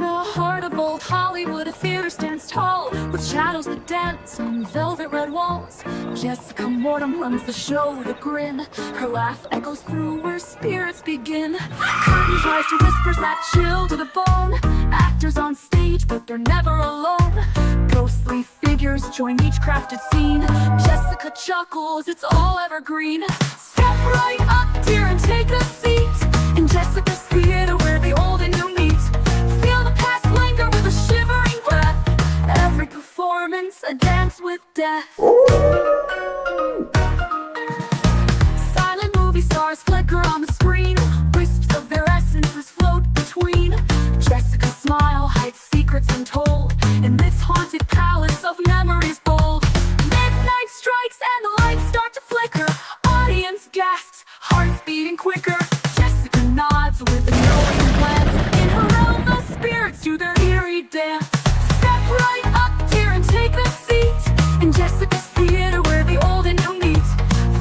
the heart of old Hollywood, a theater stands tall, with shadows that dance on velvet red walls. Jessica Morton runs the show with a grin. Her laugh echoes through where spirits begin. Curtains rise to whispers that chill to the bone. Actors on stage, but they're never alone. Ghostly figures join each crafted scene. Jessica chuckles, it's all evergreen. Step right up, dear, and take a seat in Jessica's theater, where the old and new meet. Feel the past linger with a shivering breath. Every performance, a dance with death. Silent movie stars flicker on the screen. Wisps of their essences float between. Jessica's smile hides secrets untold in this haunted palace of memories bold. Midnight strikes and the lights start to flicker. Audience gasps, hearts beating quicker. Jessica nods with a knowing glance. In her realm, the spirits do their eerie dance. Step right up, dear, and take a seat in Jessica's theater, where the old and new meet.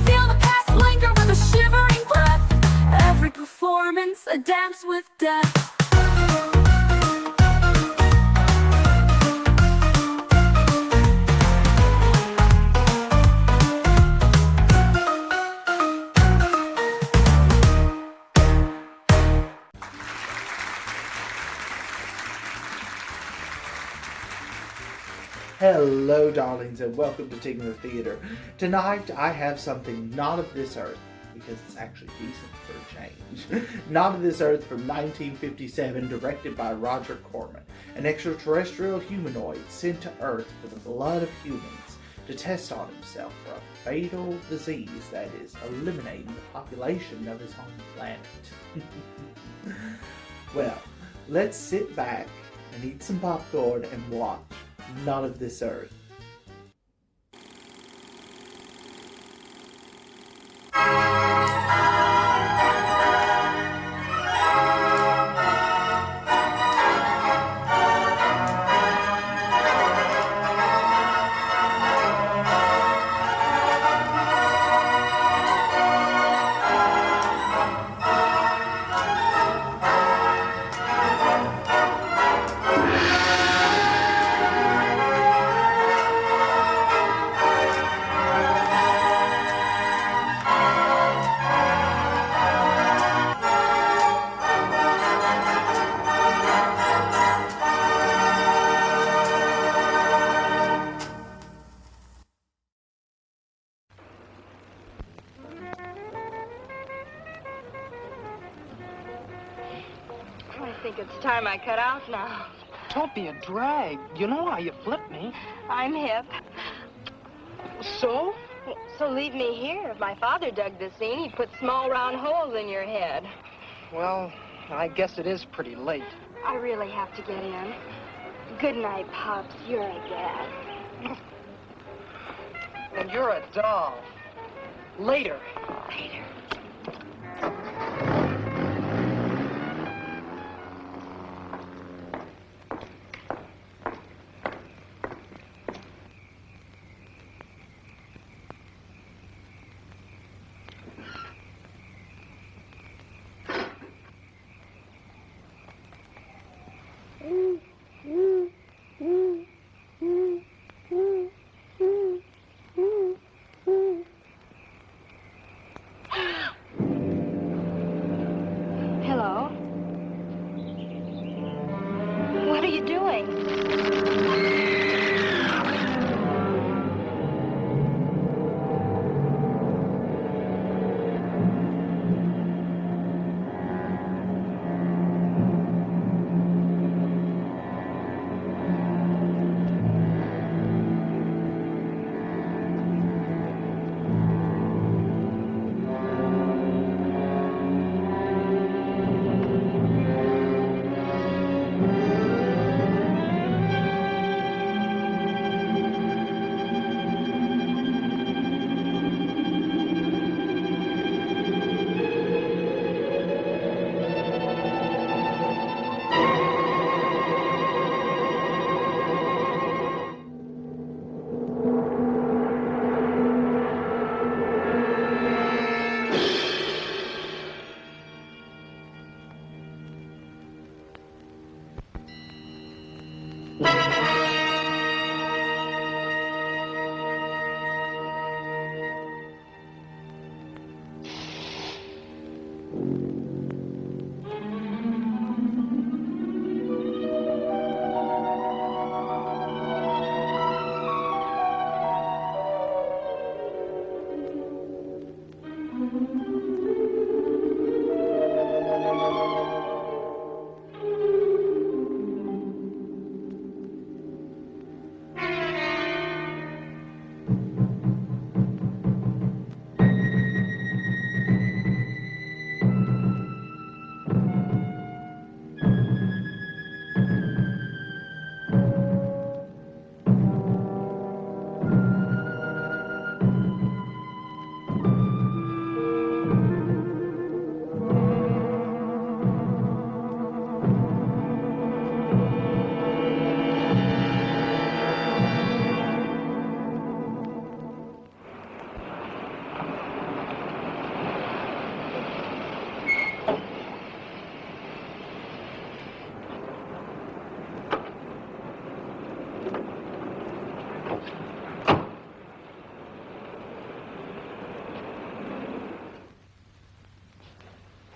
Feel the past linger with a shivering breath. Every performance, a dance with death. Hello, darlings, and welcome to Tingler Theater. Tonight, I have something not of this earth, because it's actually decent for a change. Not of this earth from 1957, directed by Roger Corman, an extraterrestrial humanoid sent to Earth for the blood of humans to test on himself for a fatal disease that is eliminating the population of his home planet. Well, let's sit back and eat some popcorn and watch Not of This Earth. I think it's time I cut out now. Don't be a drag. You know how you flip me. I'm hip. So? So leave me here. If my father dug this scene, he'd put small round holes in your head. Well, I guess it is pretty late. I really have to get in. Good night, Pops. You're a dad. And you're a doll. Later. Later. Hello? What are you doing?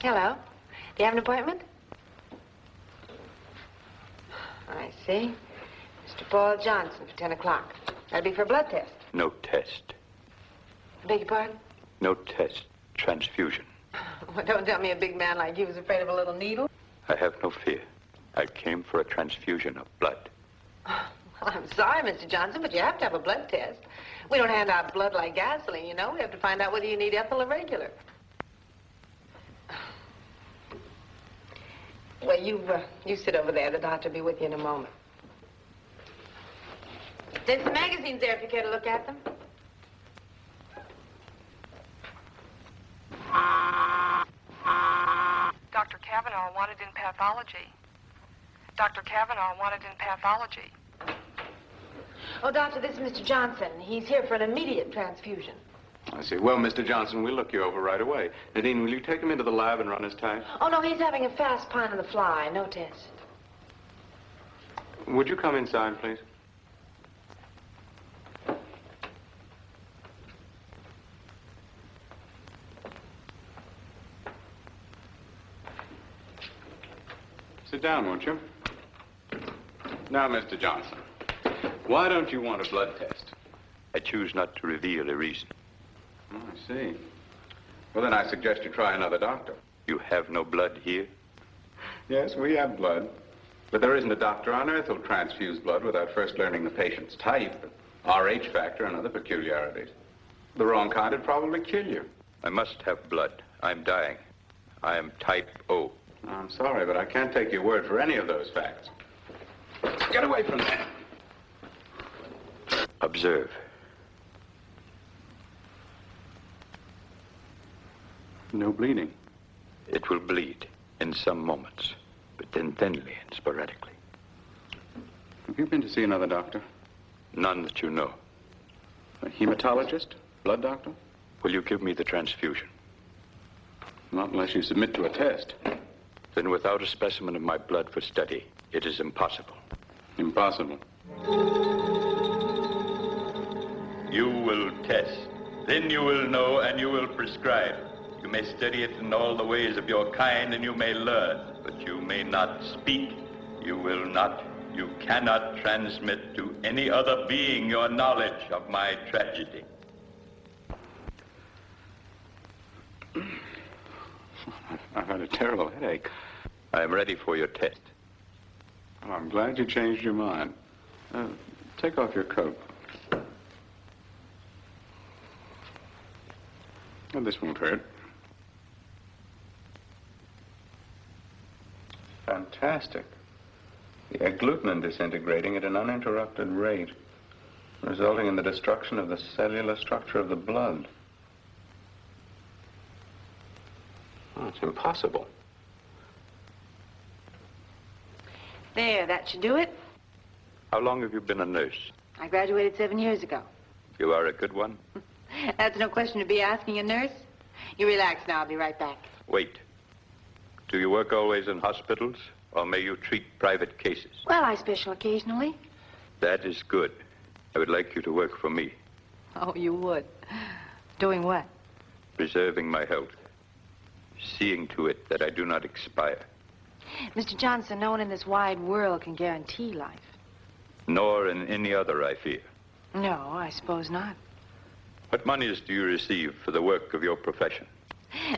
Hello. Do you have an appointment? I see. Mr. Paul Johnson for 10 o'clock. That'll be for a blood test. No test. I beg your pardon? No test. Transfusion. Well, don't tell me a big man like you was afraid of a little needle. I have no fear. I came for a transfusion of blood. Well, I'm sorry, Mr. Johnson, but you have to have a blood test. We don't hand out blood like gasoline, you know. We have to find out whether you need ethyl or regular. Well, you sit over there. The doctor will be with you in a moment. There's some magazines there if you care to look at them. Dr. Kavanaugh wanted in pathology. Dr. Kavanaugh wanted in pathology. Oh, doctor, this is Mr. Johnson. He's here for an immediate transfusion. I see. Well, Mr. Johnson, we'll look you over right away. Nadine, will you take him into the lab and run his test? Oh, no, he's having a fast pine on the fly. No test. Would you come inside, please? Sit down, won't you? Now, Mr. Johnson, why don't you want a blood test? I choose not to reveal a reason. Oh, I see. Well, then I suggest you try another doctor. You have no blood here? Yes, we have blood. But there isn't a doctor on earth who'll transfuse blood without first learning the patient's type, RH factor, and other peculiarities. The wrong kind would probably kill you. I must have blood. I'm dying. I am type O. I'm sorry, but I can't take your word for any of those facts. Get away from that. Observe. No bleeding. It will bleed in some moments, but then thinly and sporadically. Have you been to see another doctor? None that you know. A hematologist? Blood doctor? Will you give me the transfusion? Not unless you submit to a test. Then without a specimen of my blood for study, it is impossible. Impossible. You will test. Then you will know and you will prescribe. You may study it in all the ways of your kind and you may learn, but you may not speak. You will not, you cannot transmit to any other being your knowledge of my tragedy. I've had a terrible headache. I am ready for your test. Oh, I'm glad you changed your mind. Take off your coat. Oh, this won't hurt. Fantastic. The agglutinin disintegrating at an uninterrupted rate, resulting in the destruction of the cellular structure of the blood. Oh, it's impossible. There, that should do it. How long have you been a nurse? I graduated 7 years ago. You are a good one? That's no question to be asking a nurse. You relax now. I'll be right back. Wait. Do you work always in hospitals, or may you treat private cases? Well, I special occasionally. That is good. I would like you to work for me, Oh, you would. Doing what? preserving my health, seeing to it that I do not expire. Mr. Johnson, no one in this wide world can guarantee life. Nor in any other, I fear. No, I suppose not. What monies do you receive for the work of your profession?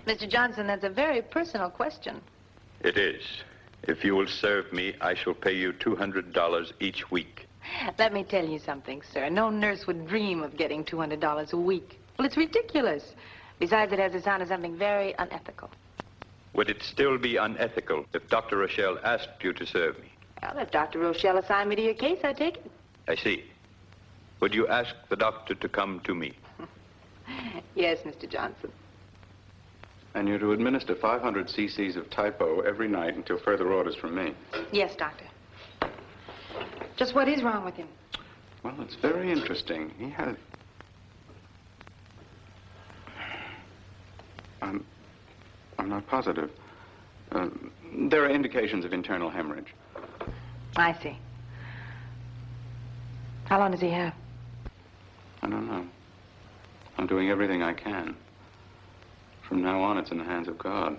Mr. Johnson, that's a very personal question. It is. If you will serve me, I shall pay you $200 each week. Let me tell you something, sir. No nurse would dream of getting $200 a week. Well, it's ridiculous. Besides, it has the sound of something very unethical. Would it still be unethical if Dr. Rochelle asked you to serve me? Well, if Dr. Rochelle assigned me to your case, I'd take it. I see. Would you ask the doctor to come to me? Yes, Mr. Johnson. And you're to administer 500 cc's of typo every night until further orders from me. Yes, Doctor. Just what is wrong with him? Well, it's very interesting. He had... I'm not positive. There are indications of internal hemorrhage. I see. How long does he have? I don't know. I'm doing everything I can. From now on, it's in the hands of God.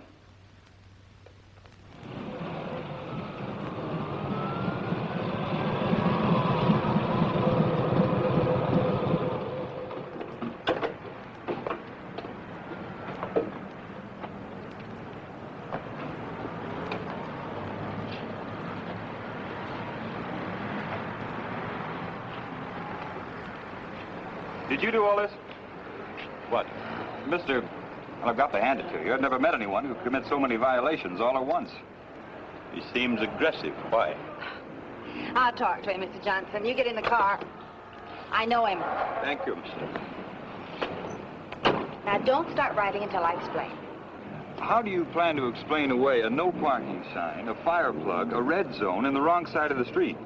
Did you do all this? What? Mister, well, I've got to hand it to you. I've never met anyone who commits so many violations all at once. He seems aggressive. Why? I'll talk to him, Mr. Johnson. You get in the car. I know him. Thank you, mister. Now, don't start writing until I explain. How do you plan to explain away a no parking sign, a fire plug, a red zone, and the wrong side of the street?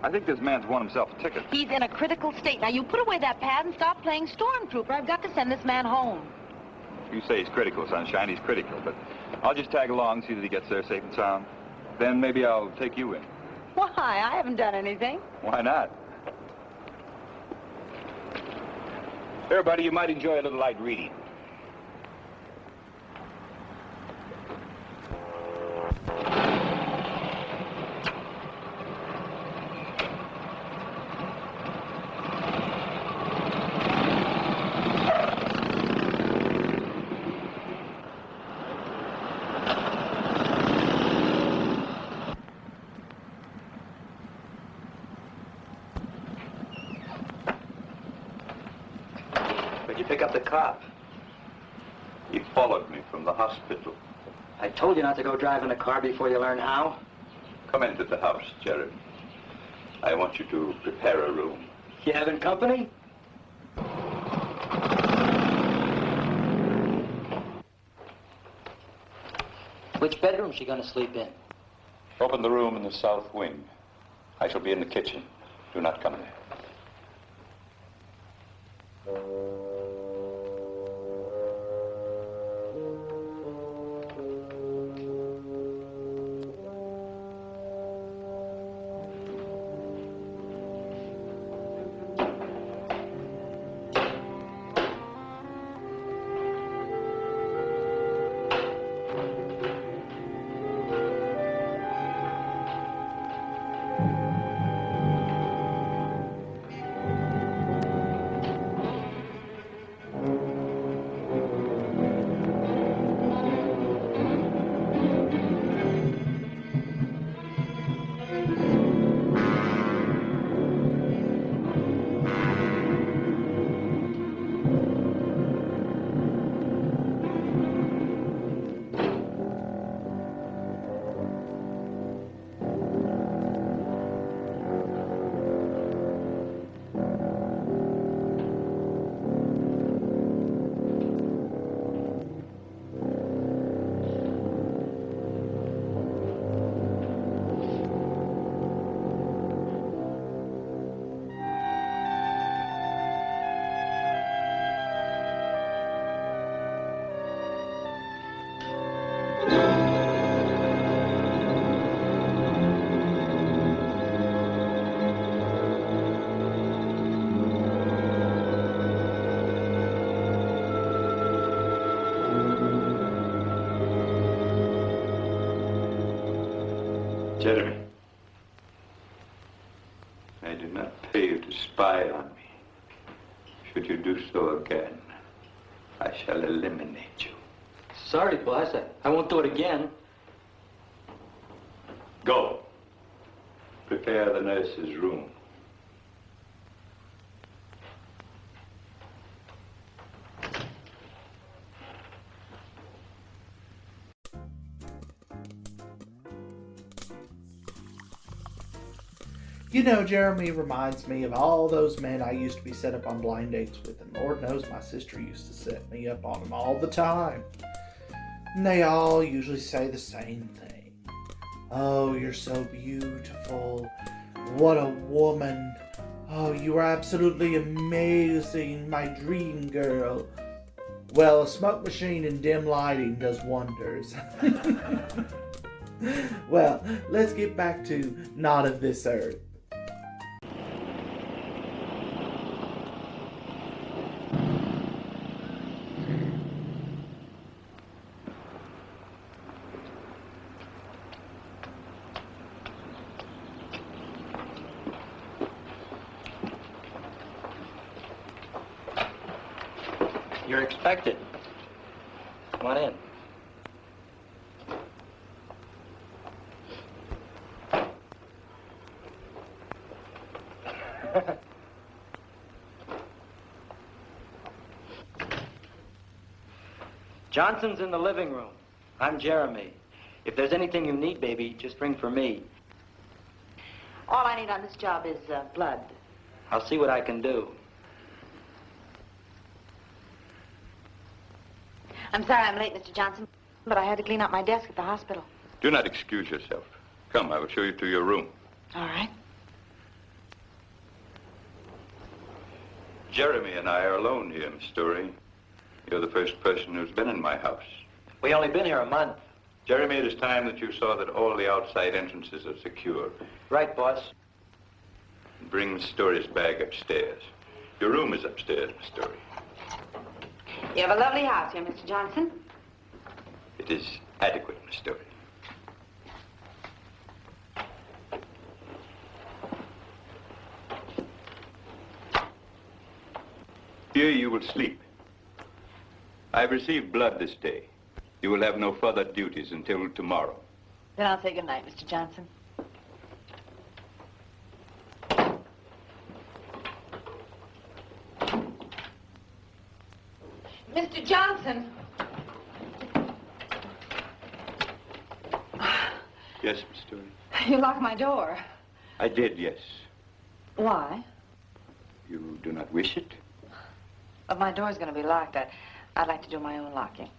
I think this man's won himself a ticket. He's in a critical state. Now, you put away that pad and stop playing stormtrooper. I've got to send this man home. You say he's critical, Sunshine. He's critical, but I'll just tag along, see that he gets there safe and sound. Then maybe I'll take you in. Why? I haven't done anything. Why not? Here, buddy, you might enjoy a little light reading. Where'd you pick up the cop? He followed me from the hospital. I told you not to go driving a car before you learn how. Come into the house, Jared. I want you to prepare a room. You having company? Which bedroom's she gonna sleep in? Open the room in the south wing. I shall be in the kitchen. Do not come there. Jeremy, I did not pay you to spy on me. Should you do so again, I shall eliminate you. Sorry, boss. I won't do it again. Go. Prepare the nurse's room. You know, Jeremy reminds me of all those men I used to be set up on blind dates with, and Lord knows my sister used to set me up on them all the time. And they all usually say the same thing. Oh, you're so beautiful. What a woman. Oh, you are absolutely amazing, my dream girl. Well, a smoke machine in dim lighting does wonders. Well, let's get back to Not of This Earth. You're expected. Come on in. Johnson's in the living room. I'm Jeremy. If there's anything you need, baby, just ring for me. All I need on this job is blood. I'll see what I can do. I'm sorry I'm late, Mr. Johnson, but I had to clean up my desk at the hospital. Do not excuse yourself. Come, I will show you to your room. All right. Jeremy and I are alone here, Miss Story. You're the first person who's been in my house. We only been here a month. Jeremy, it is time that you saw that all the outside entrances are secure. Right, boss. Bring Miss Story's bag upstairs. Your room is upstairs, Miss Story. You have a lovely house here, Mr. Johnson. It is adequate, Miss Story. Here you will sleep. I've received blood this day. You will have no further duties until tomorrow. Then I'll say good night, Mr. Johnson. Mr. Johnson! Yes, Miss Story. You locked my door. I did, yes. Why? You do not wish it? If my door's going to be locked, I'd like to do my own locking.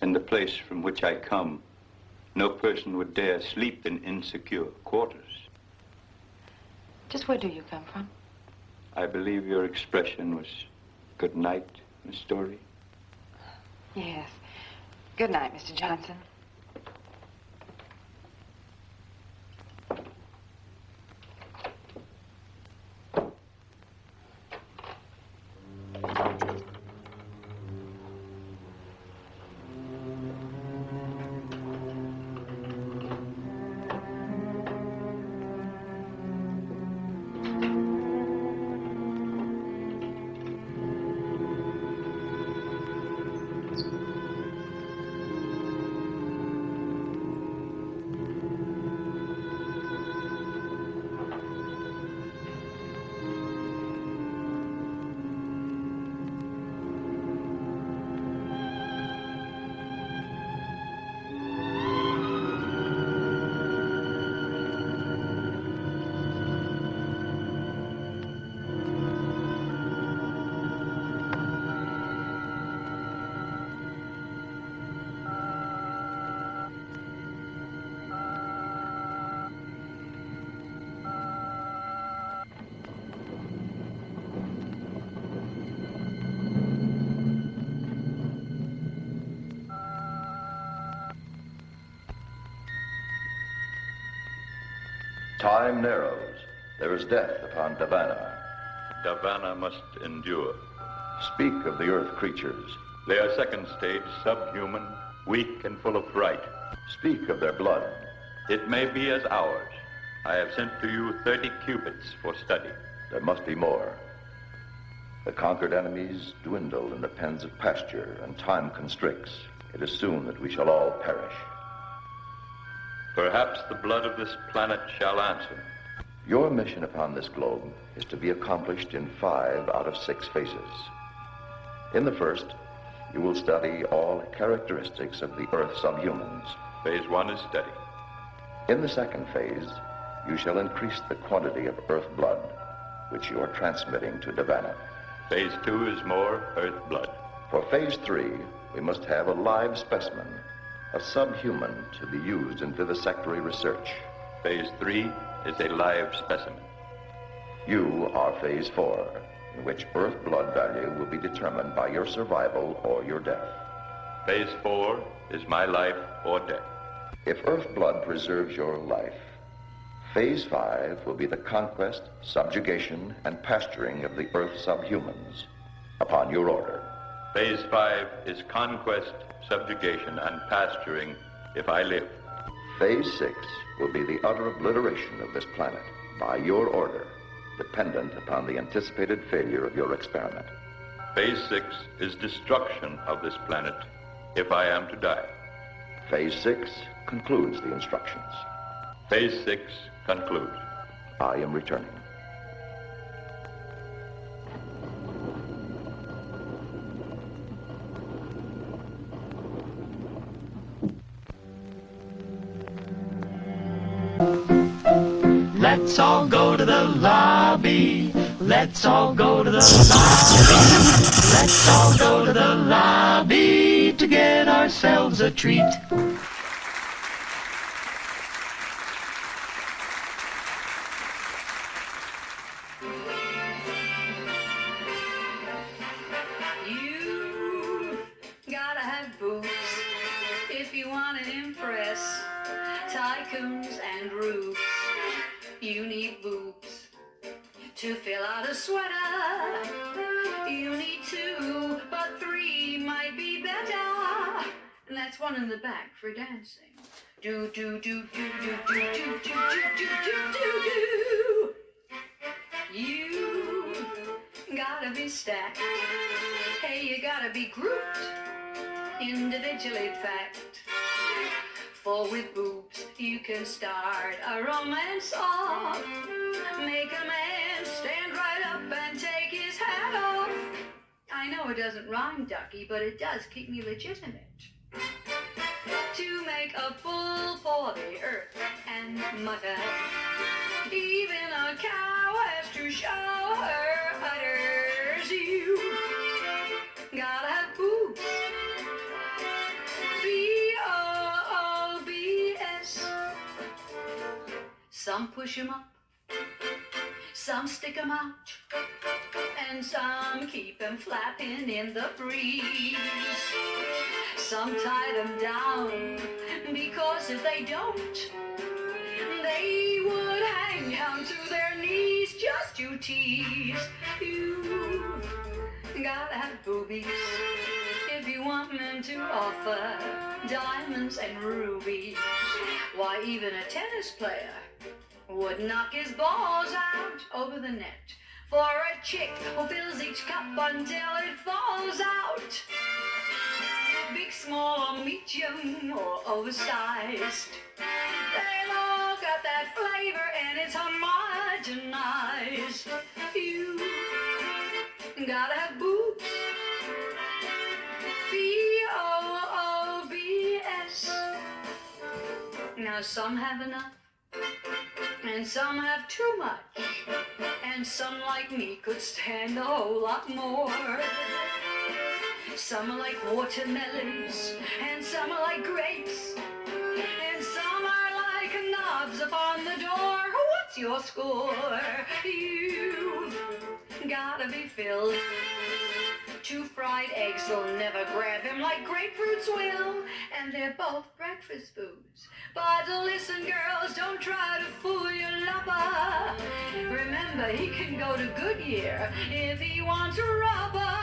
In the place from which I come, no person would dare sleep in insecure quarters. Just where do you come from? I believe your expression was good night, Miss Story. Yes. Good night, Mr. Johnson. Time narrows. There is death upon Davana. Davana must endure. Speak of the earth creatures. They are second stage, subhuman, weak and full of fright. Speak of their blood. It may be as ours. I have sent to you 30 cubits for study. There must be more. The conquered enemies dwindle in the pens of pasture, and time constricts. It is soon that we shall all perish. Perhaps the blood of this planet shall answer. Your mission upon this globe is to be accomplished in 5 out of 6 phases. In the first, you will study all characteristics of the Earth subhumans. Phase 1 is study. In the second phase, you shall increase the quantity of Earth blood, which you are transmitting to Davana. Phase 2 is more Earth blood. For phase 3, we must have a live specimen, a subhuman to be used in vivisectory research. Phase 3 is a live specimen. You are phase 4, in which Earth blood value will be determined by your survival or your death. Phase 4 is my life or death. If Earth blood preserves your life, phase 5 will be the conquest, subjugation, and pasturing of the Earth subhumans upon your order. Phase 5 is conquest, subjugation, and pasturing if I live. Phase 6 will be the utter obliteration of this planet by your order, dependent upon the anticipated failure of your experiment. Phase 6 is destruction of this planet if I am to die. Phase 6 concludes the instructions. Phase 6 concludes. I am returning. Let's all go to the lobby. Let's all go to the lobby. Let's all go to the lobby to get ourselves a treat. You gotta have boots if you want to impress tycoons and rubes. You need boobs to fill out a sweater. You need 2, but 3 might be better. And that's 1 in the back for dancing. Do do do do do do do do do do do do do. You gotta be stacked. Hey, you gotta be grouped individually, in fact. For with boobs, you can start a romance off. Make a man stand right up and take his hat off. I know it doesn't rhyme, Ducky, but it does keep me legitimate. To make a fool for the earth and mother. Even a cow has to show her udders. You gotta have boobs. Some push 'em up, some stick 'em out, and some keep 'em flapping in the breeze. Some tie them down, because if they don't, they would hang down to their knees just to tease. You've gotta have boobies if you want men to offer diamonds and rubies. Why, even a tennis player would knock his balls out over the net for a chick who fills each cup until it falls out. Big, small, or medium, or oversized, they've all got that flavor and it's homogenized. You gotta have boobs. B-O-O-B-S. Now some have enough, and some have too much, and some like me could stand a whole lot more. Some are like watermelons, and some are like grapes, and some are like knobs upon the door. What's your score? You've gotta be filled. 2 fried eggs will never grab him like grapefruits will, and they're both breakfast foods. But listen, girls, don't try to fool your lover. Remember, he can go to Goodyear if he wants a rubber.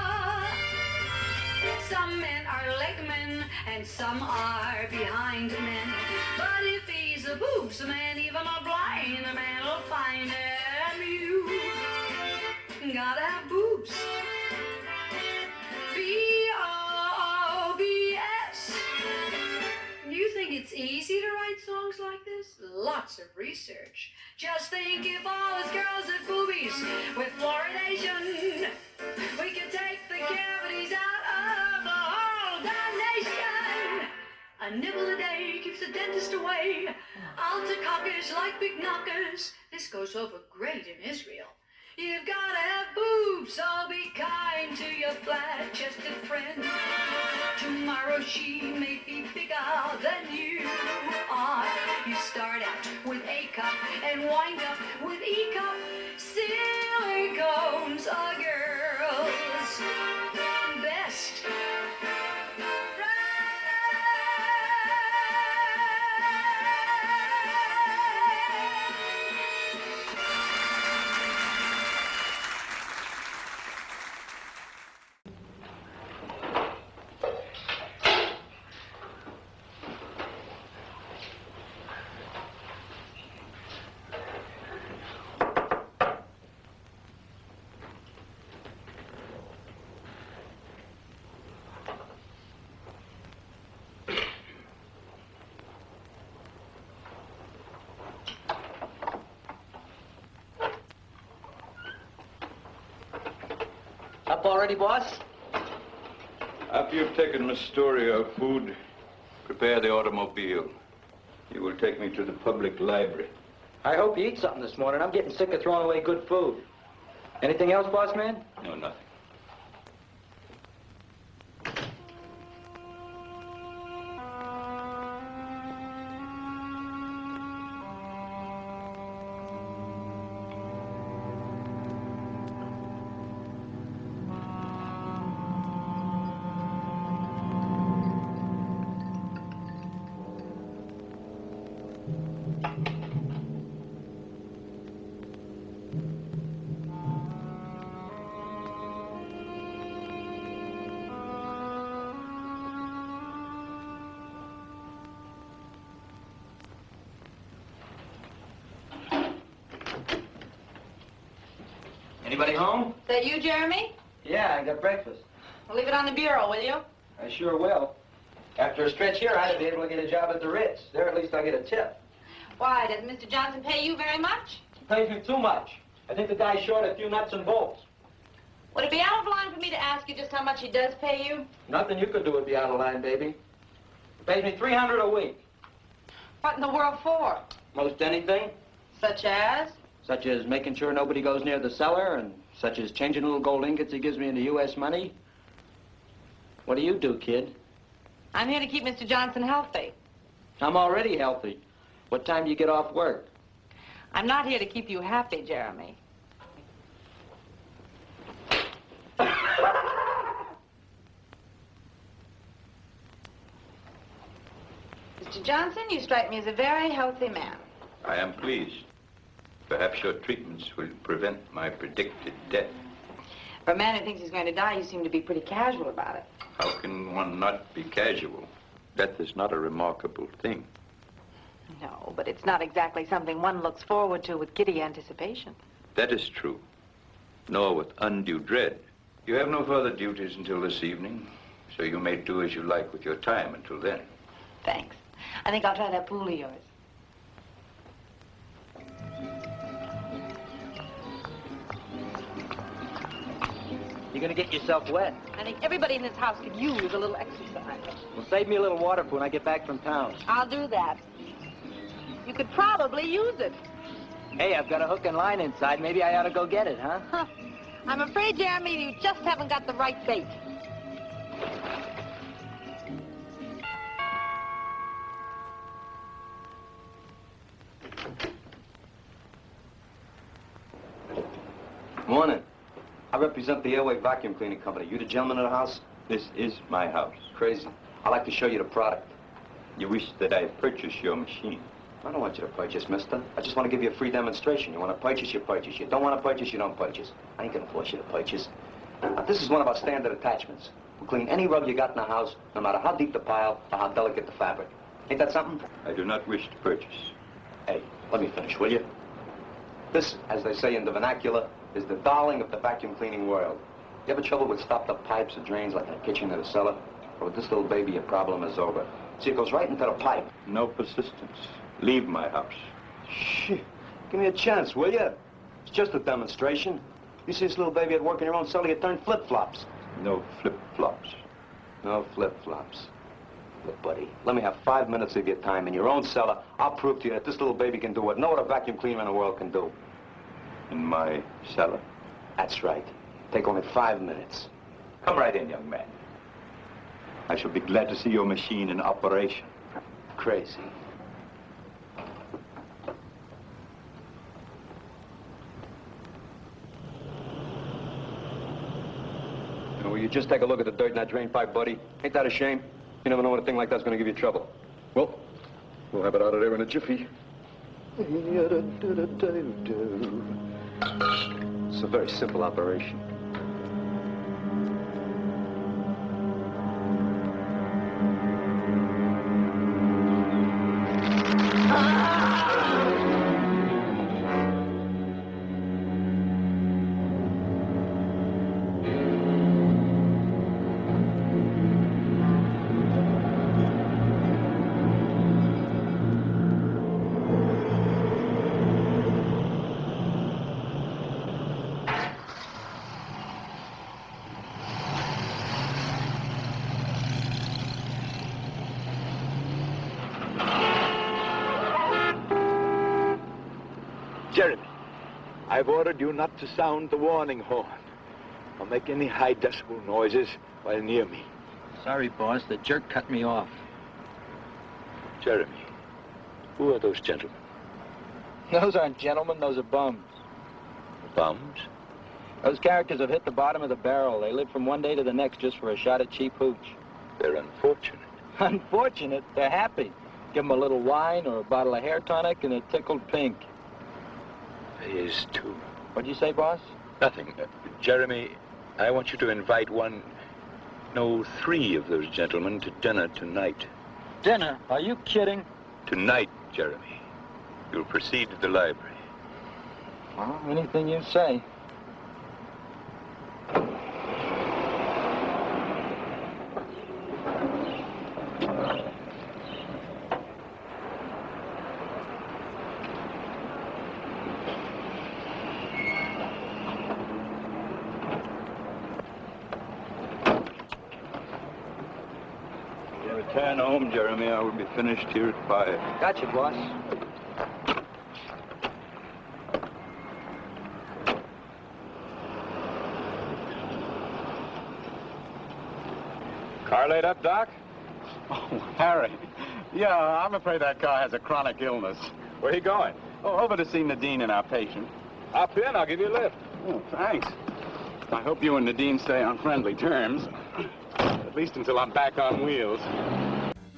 Some men are leg men, and some are behind men. But if he's a boob, boobs. A man even a blind, a man will find them. You gotta have boobs. B-O-O-B-S. You think it's easy to write songs like this? Lots of research. Just think if all us girls had boobies with fluoridation, we could take the cavities out of the whole damnation. A nibble a day keeps the dentist away. Alta-cockers like big knockers. This goes over great in Israel. You've gotta have boobs, so be kind to your flat-chested friend. Tomorrow she may be bigger than you are. You start out with A cup and wind up with E cup. Silicone's a girl's best. Up already, boss? After you've taken Miss Story her food, prepare the automobile. You will take me to the public library. I hope you eat something this morning. I'm getting sick of throwing away good food. Anything else, boss man? No, nothing. Anybody home? Is that you, Jeremy? Yeah, I got breakfast. Well, leave it on the bureau, will you? I sure will. After a stretch here, I'd be able to get a job at the Ritz. There, at least I get a tip. Why, doesn't Mr. Johnson pay you very much? He pays me too much. I think the guy's short a few nuts and bolts. Would it be out of line for me to ask you just how much he does pay you? Nothing you could do would be out of line, baby. He pays me $300 a week. What in the world for? Most anything. Such as? Such as making sure nobody goes near the cellar, and such as changing little gold ingots he gives me into U.S. money. What do you do, kid? I'm here to keep Mr. Johnson healthy. I'm already healthy. What time do you get off work? I'm not here to keep you happy, Jeremy. Mr. Johnson, you strike me as a very healthy man. I am pleased. Perhaps your treatments will prevent my predicted death. For a man who thinks he's going to die, you seem to be pretty casual about it. How can one not be casual? Death is not a remarkable thing. No, but it's not exactly something one looks forward to with giddy anticipation. That is true, nor with undue dread. You have no further duties until this evening, so you may do as you like with your time until then. Thanks. I think I'll try that pool of yours. You're gonna get yourself wet. I think everybody in this house could use a little exercise. Well, save me a little water for when I get back from town. I'll do that. You could probably use it. Hey, I've got a hook and line inside. Maybe I ought to go get it, huh? Huh. I'm afraid, Jeremy, you just haven't got the right bait. Morning. I represent the Airway Vacuum Cleaning Company. You the gentleman of the house? This is my house. Crazy. I'd like to show you the product. You wish that I purchase your machine. I don't want you to purchase, mister. I just want to give you a free demonstration. You want to purchase, you purchase. You don't want to purchase, you don't purchase. I ain't gonna force you to purchase. Now, this is one of our standard attachments. We'll clean any rug you got in the house, no matter how deep the pile or how delicate the fabric. Ain't that something? I do not wish to purchase. Let me finish, will you? This, as they say in the vernacular, is the darling of the vacuum cleaning world. You have trouble with stopped up pipes or drains like in a kitchen or a cellar? Or with this little baby, your problem is over. See, it goes right into the pipe. No persistence. Leave my house. Shit. Give me a chance, will you? It's just a demonstration. You see this little baby at work in your own cellar, you turn flip-flops. No flip-flops. No flip-flops. Look, buddy, let me have 5 minutes of your time in your own cellar. I'll prove to you that this little baby can do what no other vacuum cleaner in the world can do. In my cellar? That's right. Take only 5 minutes. Come right in, young man. I shall be glad to see your machine in operation. Crazy. Will you just take a look at the dirt in that drain pipe, buddy? Ain't that a shame? You never know when a thing like that's gonna give you trouble. Well, we'll have it out of there in a jiffy. It's a very simple operation. Jeremy, I've ordered you not to sound the warning horn or make any high decibel noises while near me. Sorry, boss. The jerk cut me off. Jeremy, who are those gentlemen? Those aren't gentlemen. Those are bums. Bums? Those characters have hit the bottom of the barrel. They live from one day to the next just for a shot of cheap hooch. They're unfortunate. Unfortunate? They're happy. Give them a little wine or a bottle of hair tonic and they're tickled pink. He is, too. What'd you say, boss? Nothing. Jeremy, I want you to invite three of those gentlemen to dinner tonight. Dinner? Are you kidding? Tonight, Jeremy. You'll proceed to the library. Well, anything you say. Return home, Jeremy. I will be finished here at 5. Gotcha, boss. Car laid up, Doc? Oh, Harry. Yeah, I'm afraid that car has a chronic illness. Where are you going? Oh, over to see Nadine and our patient. Hop in. I'll give you a lift. Oh, thanks. I hope you and Nadine stay on friendly terms. At least until I'm back on wheels.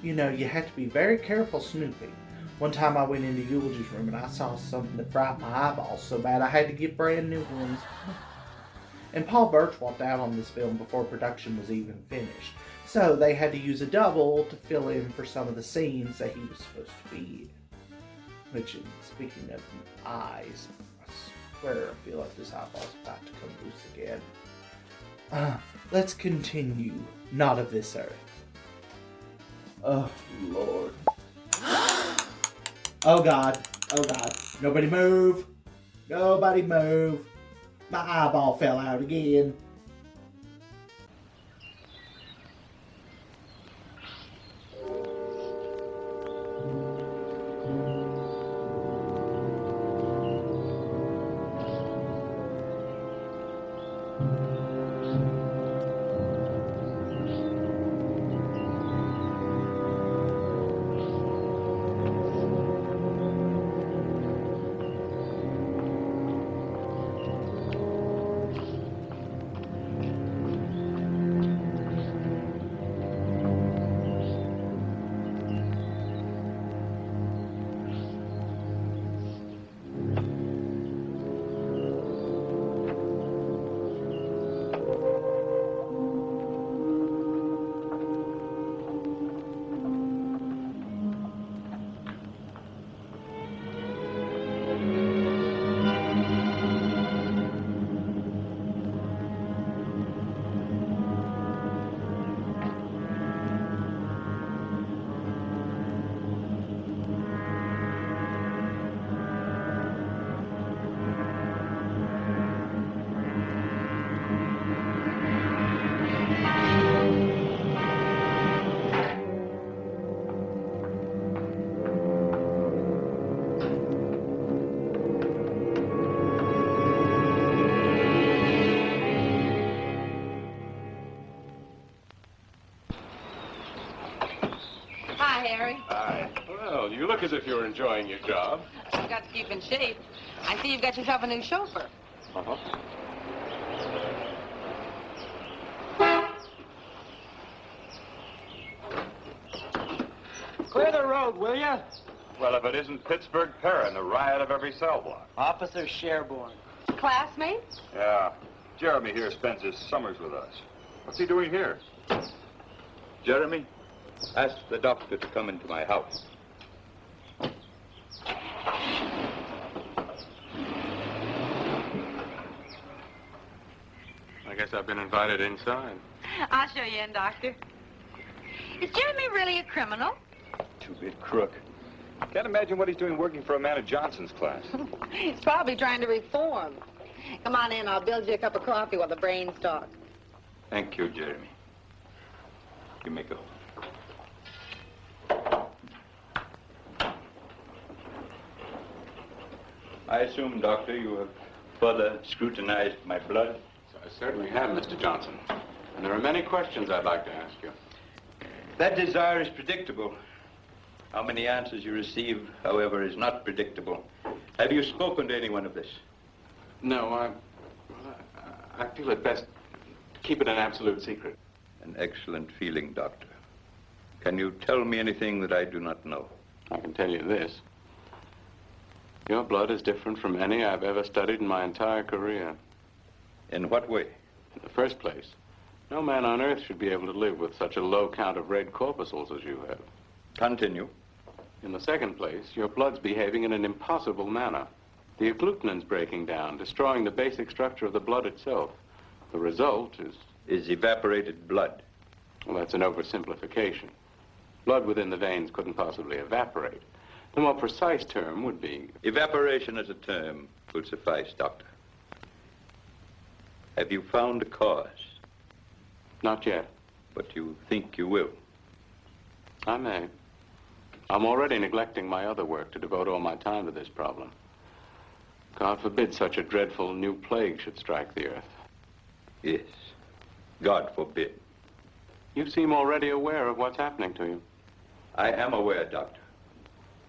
You know, you have to be very careful snooping. One time I went into Eulogy's room and I saw something that frightened my eyeballs so bad I had to get brand new ones. And Paul Birch walked out on this film before production was even finished. So they had to use a double to fill in for some of the scenes that he was supposed to be in. Which, speaking of eyes, I swear I feel like this eyeball's about to come loose again. Let's continue. Not of this earth. Oh, Lord. Oh, God. Oh, God. Nobody move. Nobody move. My eyeball fell out again. enjoying your job. You've got to keep in shape. I see you've got yourself a new chauffeur. Uh-huh. Clear the road, will you? Well, if it isn't Pittsburgh Perrin, the riot of every cell block. Officer Sherborne. Classmates? Yeah. Jeremy here spends his summers with us. What's he doing here? Jeremy, ask the doctor to come into my house. I guess I've been invited inside. I'll show you in, Doctor. Is Jeremy really a criminal? Two-bit crook. Can't imagine what he's doing working for a man of Johnson's class. He's probably trying to reform. Come on in, I'll build you a cup of coffee while the brains talk. Thank you, Jeremy. You may go. I assume, Doctor, you have further scrutinized my blood? I certainly have, Mr. Johnson. And there are many questions I'd like to ask you. That desire is predictable. How many answers you receive, however, is not predictable. Have you spoken to anyone of this? No, I feel it best to keep it an absolute secret. An excellent feeling, Doctor. Can you tell me anything that I do not know? I can tell you this. Your blood is different from any I've ever studied in my entire career. In what way? In the first place, no man on earth should be able to live with such a low count of red corpuscles as you have. Continue. In the second place, your blood's behaving in an impossible manner. The agglutinins breaking down, destroying the basic structure of the blood itself. The result is evaporated blood. Well, that's an oversimplification. Blood within the veins couldn't possibly evaporate. The more precise term would be... Evaporation as a term will suffice, Doctor. Have you found a cause? Not yet. But you think you will? I may. I'm already neglecting my other work to devote all my time to this problem. God forbid such a dreadful new plague should strike the earth. Yes. God forbid. You seem already aware of what's happening to you. I am aware, Doctor.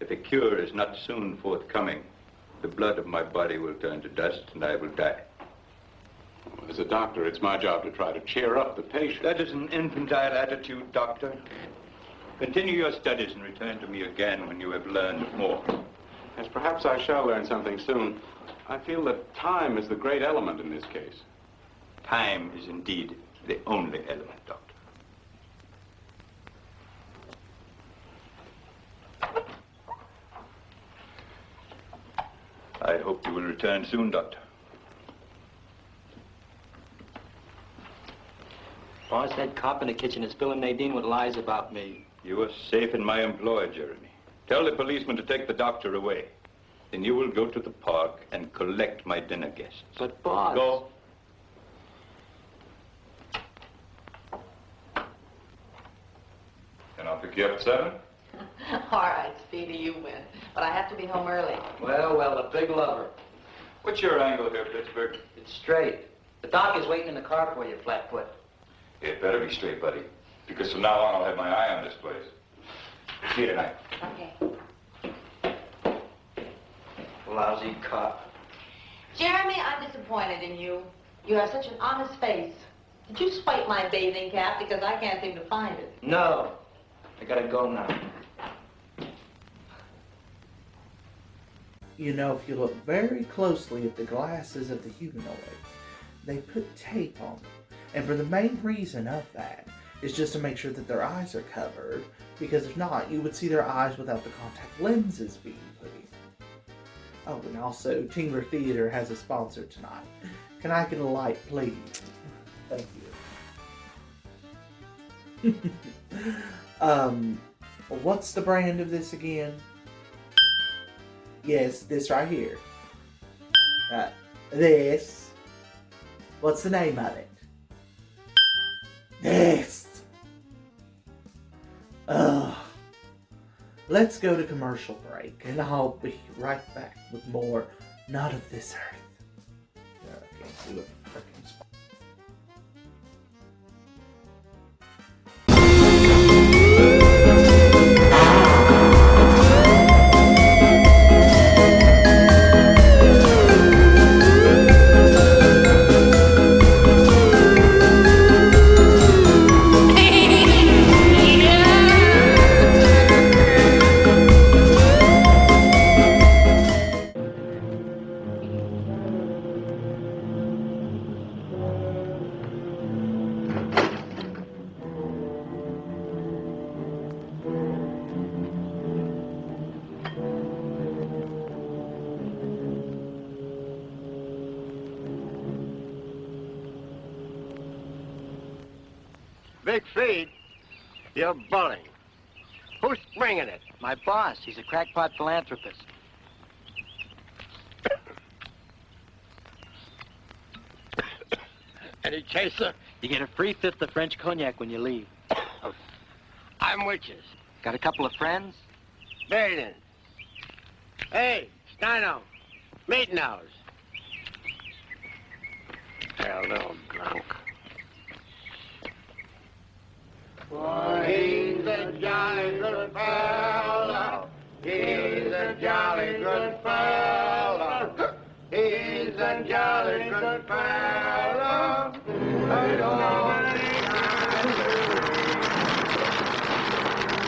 If a cure is not soon forthcoming, the blood of my body will turn to dust and I will die. As a doctor, it's my job to try to cheer up the patient. That is an infantile attitude, Doctor. Continue your studies and return to me again when you have learned more. Yes, perhaps I shall learn something soon. I feel that time is the great element in this case. Time is indeed the only element, Doctor. I hope you will return soon, Doctor. Boss, that cop in the kitchen is filling Nadine with lies about me. You are safe in my employ, Jeremy. Tell the policeman to take the doctor away. Then you will go to the park and collect my dinner guests. But, boss... Go. Then I'll pick you up at 7. All right, Speedy, you win. But I have to be home early. Well, the big lover. What's your angle here, Pittsburgh? It's straight. The doc is waiting in the car for you, Flatfoot. It better be straight, buddy. Because from now on, I'll have my eye on this place. See you tonight. Okay. Lousy cop. Jeremy, I'm disappointed in you. You have such an honest face. Did you swipe my bathing cap? Because I can't seem to find it. No. I gotta go now. You know, if you look very closely at the glasses of the humanoid, they put tape on them. And for the main reason of that is just to make sure that their eyes are covered, because if not, you would see their eyes without the contact lenses being put in. Oh, and also, Tingler Theater has a sponsor tonight. Can I get a light, please? Thank you. What's the brand of this again? Yes, this right here. This. What's the name of it? This. Let's go to commercial break, and I'll be right back with more Not of This Earth. I can't do a freaking spot. big feed? You're bullying. Who's bringing it? My boss. He's a crackpot philanthropist. Any chaser? You get a free fifth of French cognac when you leave. I'm witches. Got a couple of friends? Very then. Hey, Steino. Meeting house. Hell no, drunk. For he's a jolly good fellow. He's a jolly good fellow. He's a jolly good fellow.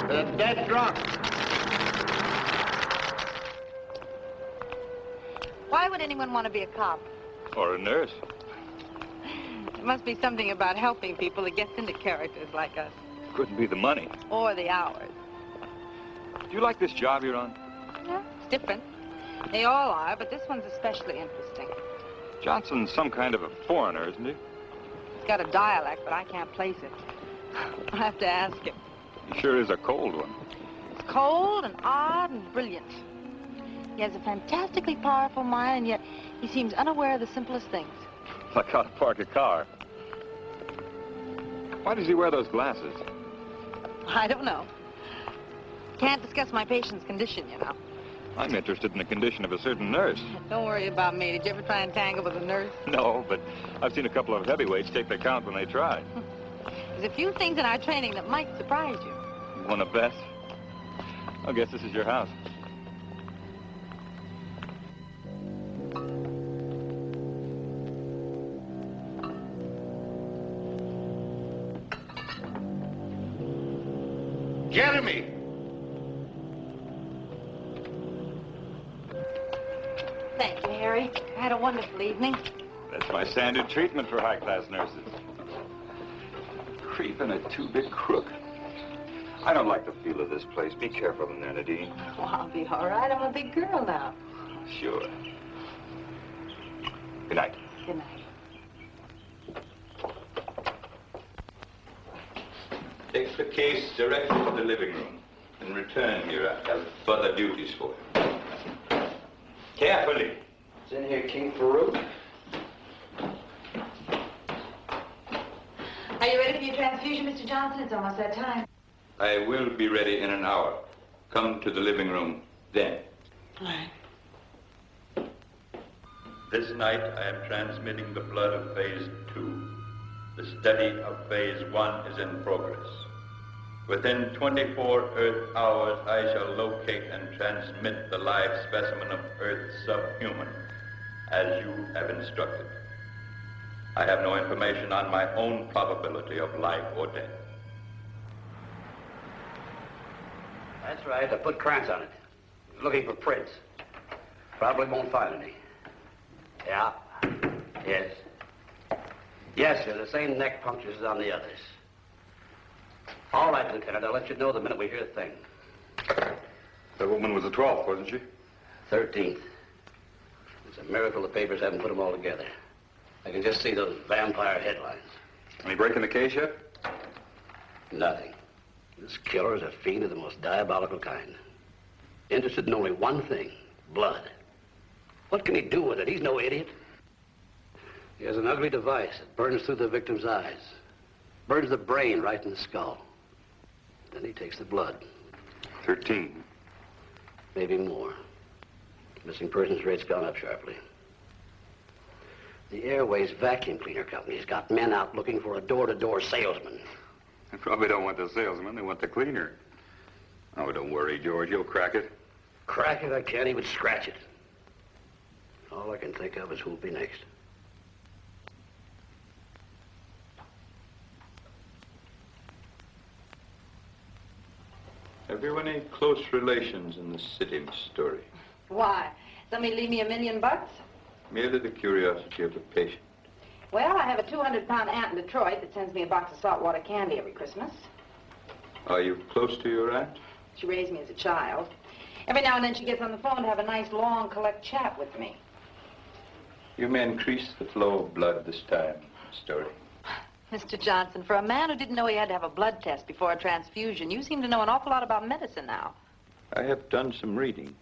The dead drunk. Why would anyone want to be a cop? Or a nurse. There must be something about helping people that gets into characters like us. Couldn't be the money. Or the hours. Do you like this job you're on? Yeah, it's different. They all are, but this one's especially interesting. Johnson's some kind of a foreigner, isn't he? He's got a dialect, but I can't place it. I'll have to ask him. He sure is a cold one. It's cold and odd and brilliant. He has a fantastically powerful mind, and yet he seems unaware of the simplest things. Like how to park a car. Why does he wear those glasses? I don't know. Can't discuss my patient's condition, you know. I'm interested in the condition of a certain nurse. Don't worry about me. Did you ever try and tangle with a nurse? No, but I've seen a couple of heavyweights take the count when they try. There's a few things in our training that might surprise you. You want to bet? I guess this is your house. Jeremy! Thank you, Harry. I had a wonderful evening. That's my standard treatment for high-class nurses. Creep in a two-bit crook. I don't like the feel of this place. Be careful in there, Nadine. Well, I'll be all right. I'm a big girl now. Sure. Good night. Good night. Take the case directly to the living room and return here. I have further duties for you. Carefully. It's in here, King Farouk. Are you ready for your transfusion, Mr. Johnson? It's almost that time. I will be ready in an hour. Come to the living room then. All right. This night I am transmitting the blood of phase 2. The study of phase 1 is in progress. Within 24 Earth hours, I shall locate and transmit the live specimen of Earth subhuman, as you have instructed. I have no information on my own probability of life or death. That's right. I put crayons on it. Looking for prints. Probably won't find any. Yeah. Yes. Yes, sir. The same neck punctures as on the others. All right, Lieutenant. I'll let you know the minute we hear a thing. That woman was the 12th, wasn't she? 13th. It's a miracle the papers haven't put them all together. I can just see those vampire headlines. Any break in the case yet? Nothing. This killer is a fiend of the most diabolical kind. Interested in only one thing, blood. What can he do with it? He's no idiot. He has an ugly device that burns through the victim's eyes. Burns the brain right in the skull. Then he takes the blood. 13. Maybe more. Missing persons rate's gone up sharply. The Airways Vacuum Cleaner Company's got men out looking for a door-to-door salesman. They probably don't want the salesman, they want the cleaner. Oh, don't worry, George, you'll crack it. Crack it, I can't even scratch it. All I can think of is who'll be next. Have you any close relations in the city, Miss Story? Why? Somebody leave me $1 million? Merely the curiosity of the patient. Well, I have a 200-pound aunt in Detroit that sends me a box of saltwater candy every Christmas. Are you close to your aunt? She raised me as a child. Every now and then she gets on the phone to have a nice, long, collect chat with me. You may increase the flow of blood this time, Story. Mr. Johnson, for a man who didn't know he had to have a blood test before a transfusion, you seem to know an awful lot about medicine now. I have done some reading.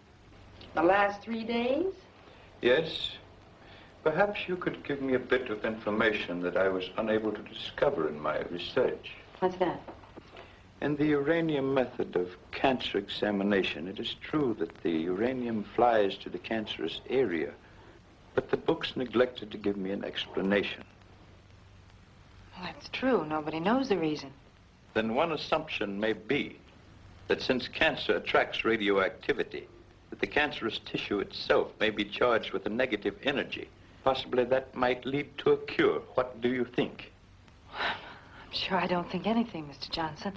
The last 3 days? Yes. Perhaps you could give me a bit of information that I was unable to discover in my research. What's that? In the uranium method of cancer examination, it is true that the uranium flies to the cancerous area, but the books neglected to give me an explanation. Well, that's true. Nobody knows the reason. Then one assumption may be that since cancer attracts radioactivity, that the cancerous tissue itself may be charged with a negative energy. Possibly that might lead to a cure. What do you think? I'm sure I don't think anything, Mr. Johnson.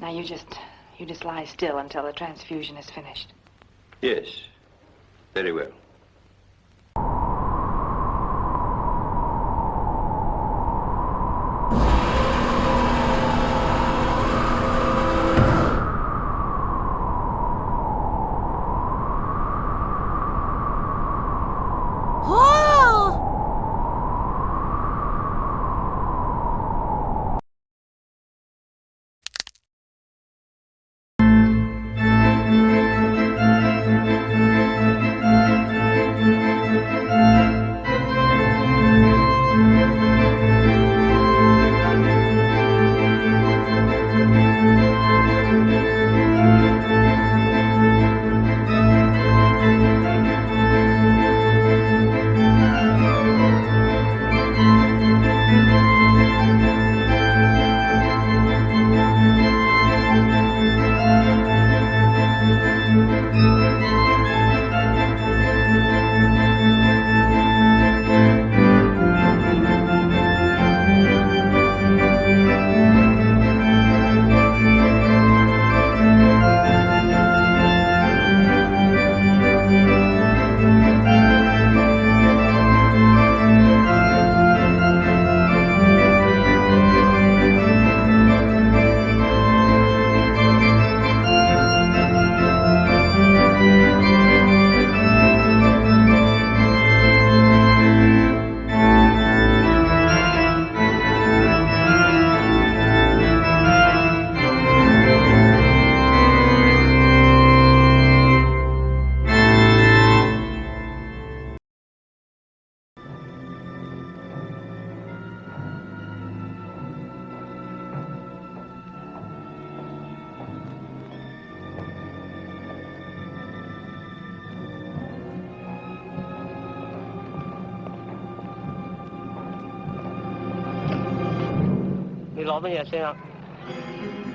Now, you just lie still until the transfusion is finished. Yes. Very well.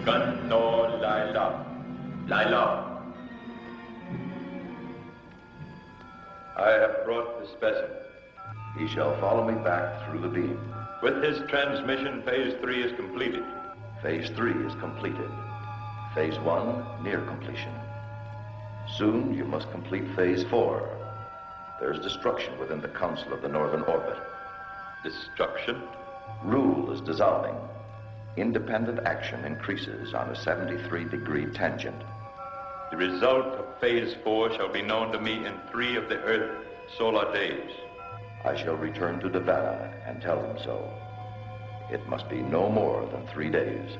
Gunno Lila. Lila. I have brought the specimen. He shall follow me back through the beam. With his transmission, phase 3 is completed. Phase 3 is completed. Phase 1 near completion. Soon you must complete Phase 4. There's destruction within the Council of the Northern Orbit. Destruction? Rule is dissolving. Independent action increases on a 73-degree tangent. The result of phase 4 shall be known to me in 3 of the Earth's solar days. I shall return to Nevada and tell him so. It must be no more than 3 days.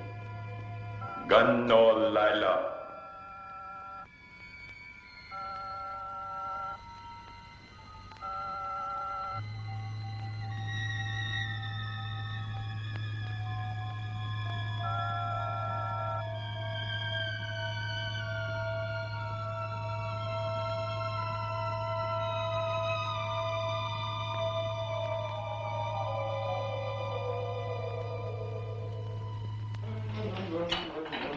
Gunno Lila.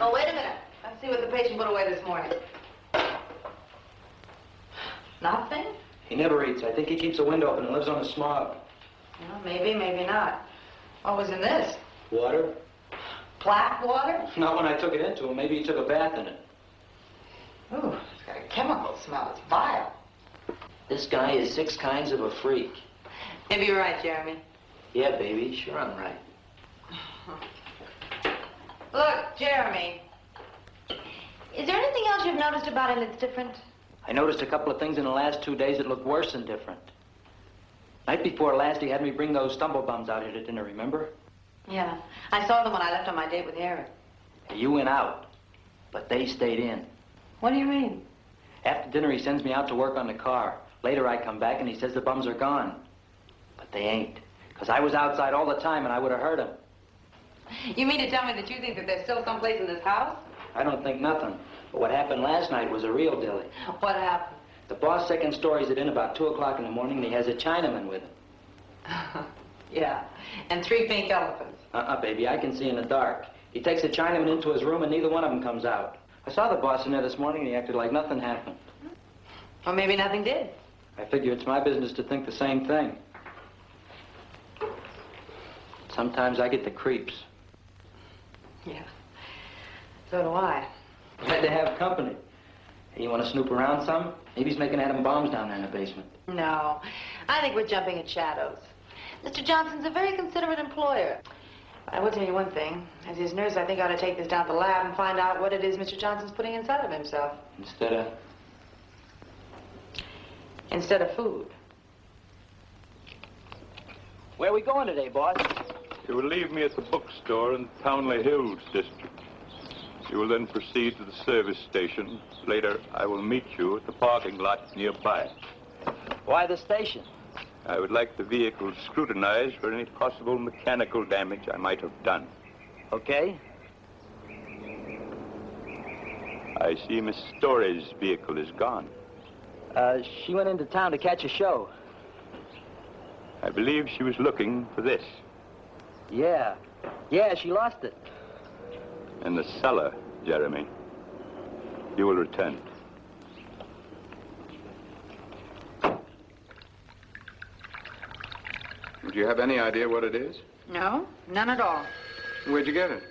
Oh, wait a minute. Let's see what the patient put away this morning. Nothing? He never eats. I think he keeps a window open and lives on the smog. Well, maybe, maybe not. What was in this? Water? Plaque water? Not when I took it into him. Maybe he took a bath in it. Ooh, it's got a chemical smell. It's vile. This guy is 6 kinds of a freak. Maybe you're right, Jeremy. Yeah, baby. Sure I'm right. Look, Jeremy. Is there anything else you've noticed about him that's different? I noticed a couple of things in the last 2 days that look worse than different. Night before last, he had me bring those stumblebums out here to dinner, remember? Yeah, I saw them when I left on my date with Harry. You went out, but they stayed in. What do you mean? After dinner, he sends me out to work on the car. Later, I come back and he says the bums are gone. But they ain't, because I was outside all the time and I would have heard him. You mean to tell me that you think that they're still someplace in this house? I don't think nothing. But what happened last night was a real dilly. What happened? The boss second stories it in about 2 o'clock in the morning and he has a Chinaman with him. Yeah, and 3 pink elephants. Baby, I can see in the dark. He takes the Chinaman into his room and neither one of them comes out. I saw the boss in there this morning and he acted like nothing happened. Or maybe nothing did. I figure it's my business to think the same thing. Sometimes I get the creeps. Yeah, so do I. Glad to have company. Hey, you want to snoop around some? Maybe he's making atom bombs down there in the basement. No, I think we're jumping at shadows. Mr. Johnson's a very considerate employer. I will tell you one thing. As his nurse, I think I ought to take this down to the lab and find out what it is Mr. Johnson's putting inside of himself. Instead of food. Where are we going today, boss? You will leave me at the bookstore in Townley Hills district. You will then proceed to the service station. Later, I will meet you at the parking lot nearby. Why the station? I would like the vehicle scrutinized for any possible mechanical damage I might have done. Okay. I see Miss Story's vehicle is gone. She went into town to catch a show. I believe she was looking for this. Yeah. Yeah, she lost it. In the cellar, Jeremy. You will return it. Do you have any idea what it is? No, none at all. Where'd you get it?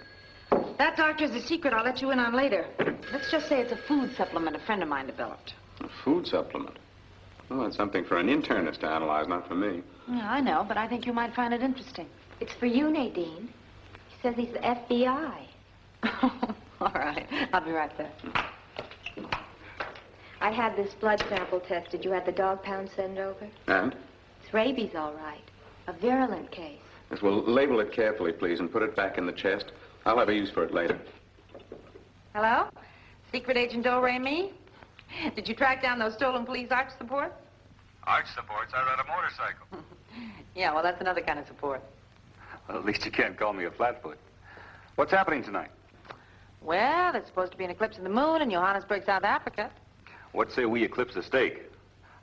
That doctor's a secret I'll let you in on later. Let's just say it's a food supplement a friend of mine developed. A food supplement? Oh, that's something for an internist to analyze, not for me. Yeah, I know, but I think you might find it interesting. It's for you, Nadine. He says he's the FBI. All right, I'll be right there. I had this blood sample tested. You had the dog pound sent over? And? It's rabies, all right. A virulent case. Yes, well, label it carefully, please, and put it back in the chest. I'll have a use for it later. Hello? Secret Agent Do-Re Me? Did you track down those stolen police arch supports? Arch supports? I ride a motorcycle. Yeah, well, that's another kind of support. Well, at least you can't call me a flatfoot. What's happening tonight? Well, there's supposed to be an eclipse of the moon in Johannesburg, South Africa. What say we eclipse the stake?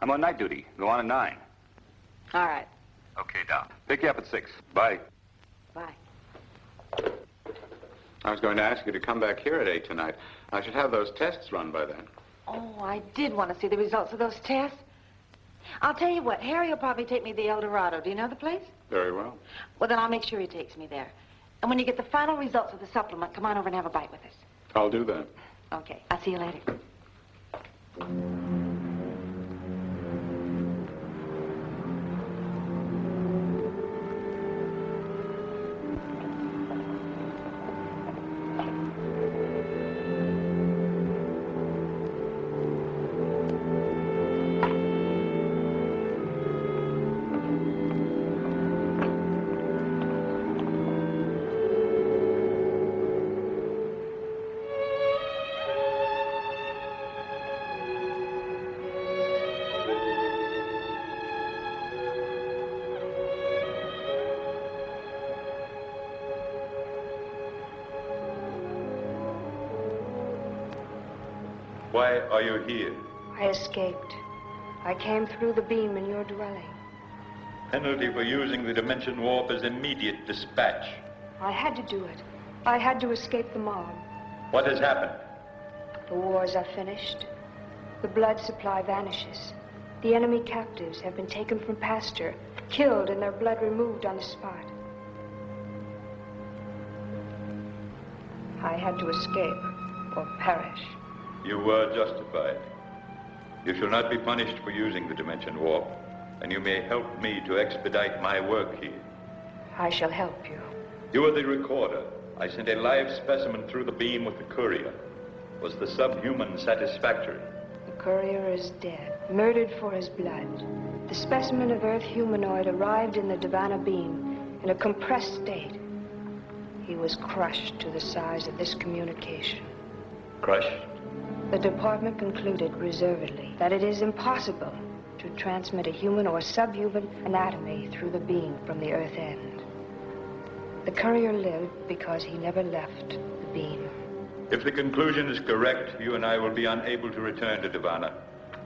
I'm on night duty. Go on at 9. All right. Okay, down. Pick you up at 6. Bye. Bye. I was going to ask you to come back here at 8 tonight. I should have those tests run by then. Oh, I did want to see the results of those tests. I'll tell you what, Harry will probably take me to the El Dorado. Do you know the place? Very well. Well, then I'll make sure he takes me there. And when you get the final results of the supplement, come on over and have a bite with us. I'll do that. Okay, I'll see you later. Why are you here? I escaped. I came through the beam in your dwelling. Penalty for using the dimension warp is immediate dispatch. I had to do it. I had to escape the mob. What has happened? The wars are finished. The blood supply vanishes. The enemy captives have been taken from pasture, killed and their blood removed on the spot. I had to escape or perish. You were justified. You shall not be punished for using the dimension warp, and you may help me to expedite my work here. I shall help you. You are the recorder. I sent a live specimen through the beam with the courier. Was the subhuman satisfactory? Courier is dead, murdered for his blood. The specimen of Earth humanoid arrived in the Davana beam in a compressed state. He was crushed to the size of this communication. Crushed? The department concluded reservedly that it is impossible to transmit a human or subhuman anatomy through the beam from the Earth end. The courier lived because he never left the beam. If the conclusion is correct, you and I will be unable to return to Davana.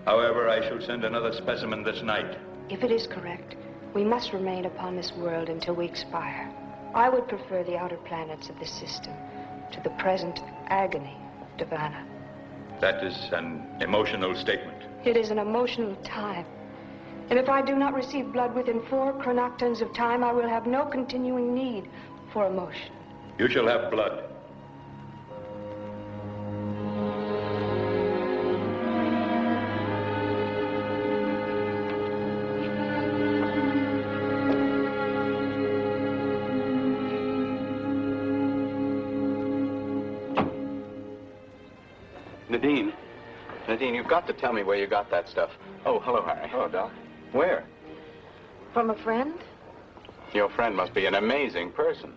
However, I shall send another specimen this night. If it is correct, we must remain upon this world until we expire. I would prefer the outer planets of this system to the present agony of Davana. That is an emotional statement. It is an emotional time. And if I do not receive blood within 4 chronoctons of time, I will have no continuing need for emotion. You shall have blood. Nadine, you've got to tell me where you got that stuff. Oh, hello, Harry. Hello, Doc. Where? From a friend? Your friend must be an amazing person.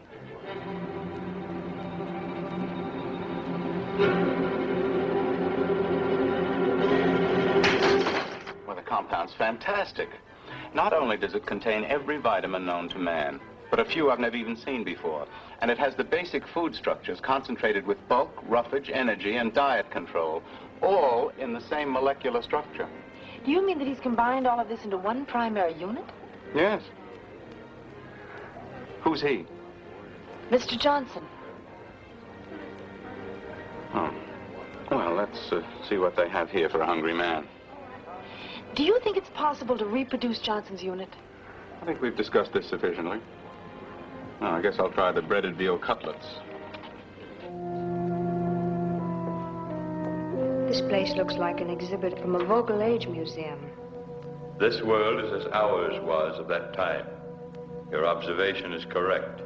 Well, the compound's fantastic. Not only does it contain every vitamin known to man, but a few I've never even seen before. And it has the basic food structures concentrated with bulk, roughage, energy, and diet control, all in the same molecular structure. Do you mean that he's combined all of this into one primary unit? Yes. Who's he? Mr. Johnson. Oh. Well, let's see what they have here for a hungry man. Do you think it's possible to reproduce Johnson's unit? I think we've discussed this sufficiently. Well, I guess I'll try the breaded veal cutlets. This place looks like an exhibit from a Vocal Age museum. This world is as ours was of that time. Your observation is correct.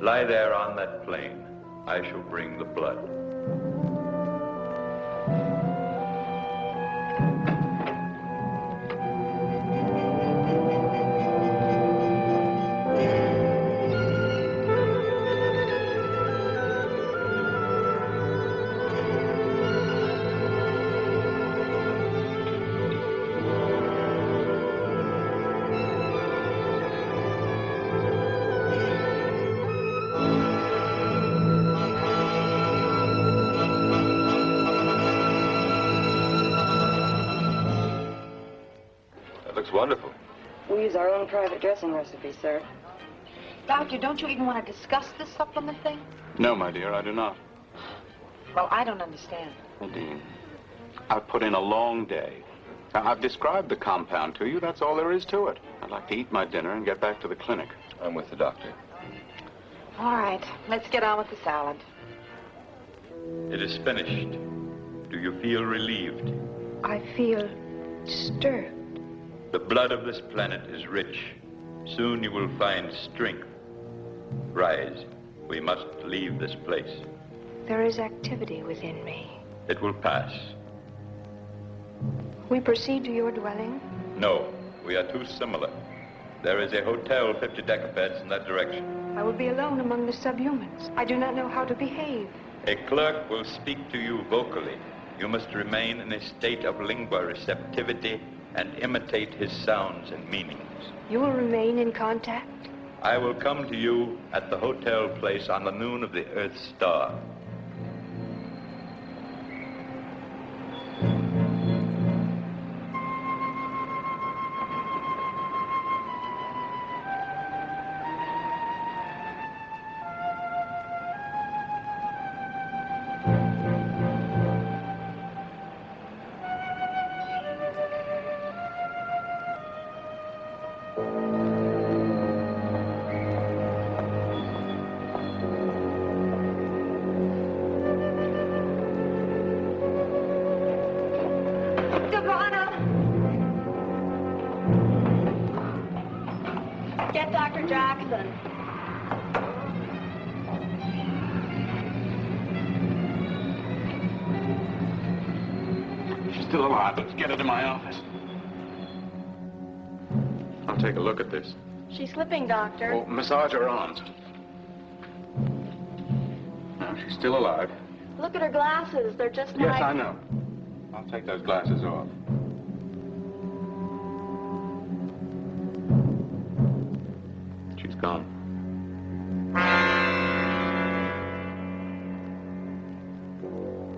Lie there on that plain. I shall bring the blood. Wonderful. We use our own private dressing recipe, sir. Doctor, don't you even want to discuss this supplement thing? No, my dear, I do not. Well, I don't understand. Nadine, I've put in a long day. Now, I've described the compound to you. That's all there is to it. I'd like to eat my dinner and get back to the clinic. I'm with the doctor. All right, let's get on with the salad. It is finished. Do you feel relieved? I feel disturbed. The blood of this planet is rich. Soon you will find strength. Rise. We must leave this place. There is activity within me. It will pass. We proceed to your dwelling? No, we are too similar. There is a hotel 50 decabeds in that direction. I will be alone among the subhumans. I do not know how to behave. A clerk will speak to you vocally. You must remain in a state of lingua receptivity and imitate his sounds and meanings. You will remain in contact? I will come to you at the hotel place on the noon of the Earth star. Get Dr. Jackson. still alive. Let's get her to my office. I'll take a look at this. She's slipping, Doctor. Oh, massage her arms. No, she's still alive. Look at her glasses. They're just Yes, like... I know. I'll take those glasses off. She's gone.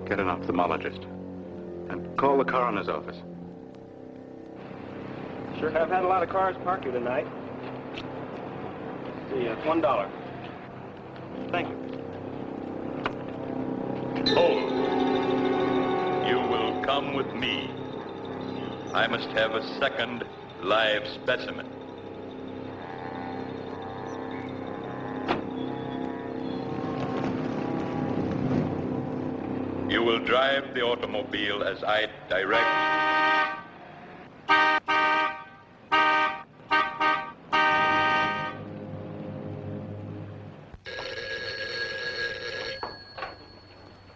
Get an ophthalmologist. And call the coroner's office. Sure have had a lot of cars parked here tonight. See, $1. Thank you. Hold. You will come with me. I must have a second live specimen. You will drive the automobile as I direct.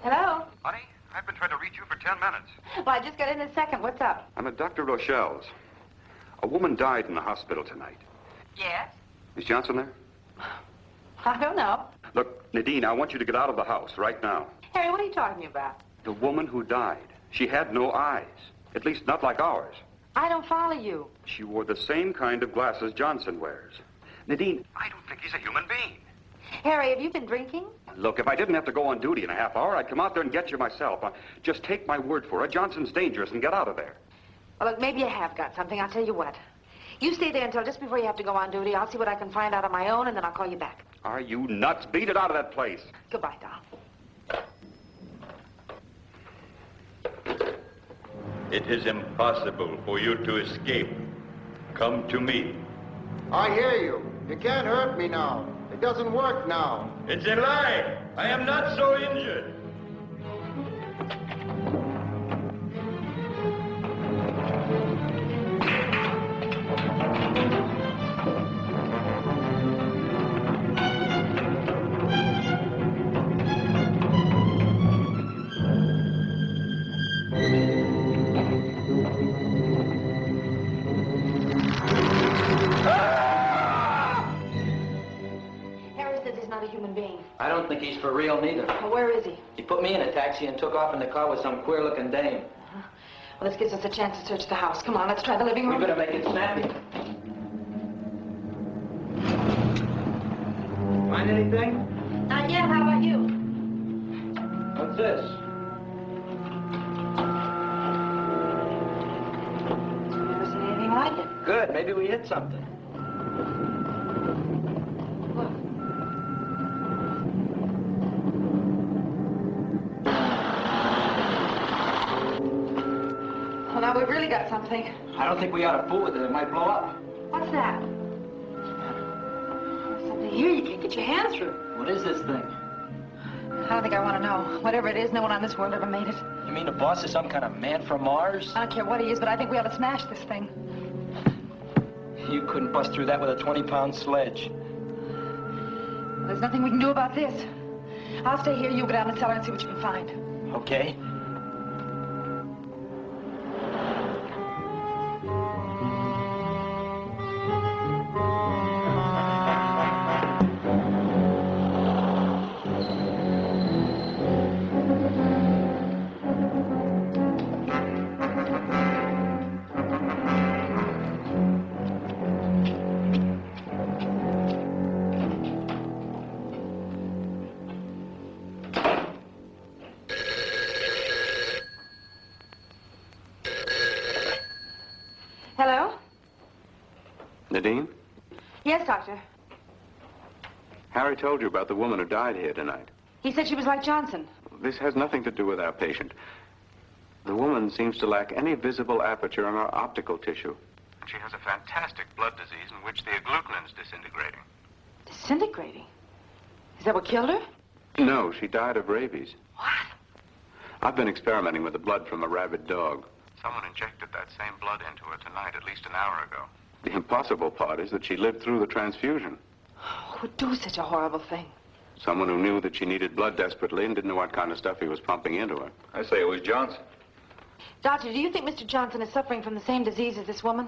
Hello? Honey, I've been trying to reach you for 10 minutes. Well, I just got in a second. What's up? I'm at Dr. Rochelle's. A woman died in the hospital tonight. Yes? Is Johnson there? I don't know. Look, Nadine, I want you to get out of the house right now. Harry, what are you talking about? The woman who died. She had no eyes. At least not like ours. I don't follow you. She wore the same kind of glasses Johnson wears. Nadine, I don't think he's a human being. Harry, have you been drinking? Look, if I didn't have to go on duty in a half hour, I'd come out there and get you myself. Just take my word for it. Johnson's dangerous and get out of there. Well, look, maybe you have got something. I'll tell you what. You stay there until just before you have to go on duty. I'll see what I can find out on my own, and then I'll call you back. Are you nuts? Beat it out of that place. Goodbye, doll. It is impossible for you to escape. Come to me. I hear you. You can't hurt me now. It doesn't work now. It's a lie. I am not so injured. I don't think he's for real, neither. Well, where is he? He put me in a taxi and took off in the car with some queer-looking dame. Well, this gives us a chance to search the house. Come on, let's try the living room. We better make it snappy. Find anything? Not yet. How about you? What's this? Never seen anything like it. Good. Maybe we hit something. Well, now we've really got something. I don't think we ought to fool with it. It might blow up. What's that? Something here you can't get your hand through. What is this thing? I don't think I want to know. Whatever it is, no one on this world ever made it. You mean the boss is some kind of man from Mars? I don't care what he is, but I think we ought to smash this thing. You couldn't bust through that with a 20-pound sledge. Well, there's nothing we can do about this. I'll stay here. You go down the cellar and see what you can find. Okay. Hello? Nadine? Yes, Doctor. Harry told you about the woman who died here tonight. He said she was like Johnson. This has nothing to do with our patient. The woman seems to lack any visible aperture in her optical tissue. She has a fantastic blood disease in which the agglutinins disintegrating. Disintegrating? Is that what killed her? No, she died of rabies. What? I've been experimenting with the blood from a rabid dog. Someone injected that same blood into her tonight at least an hour ago. The impossible part is that she lived through the transfusion. Who would do such a horrible thing? Someone who knew that she needed blood desperately and didn't know what kind of stuff he was pumping into her. I say it was Johnson. Doctor, do you think Mr. Johnson is suffering from the same disease as this woman?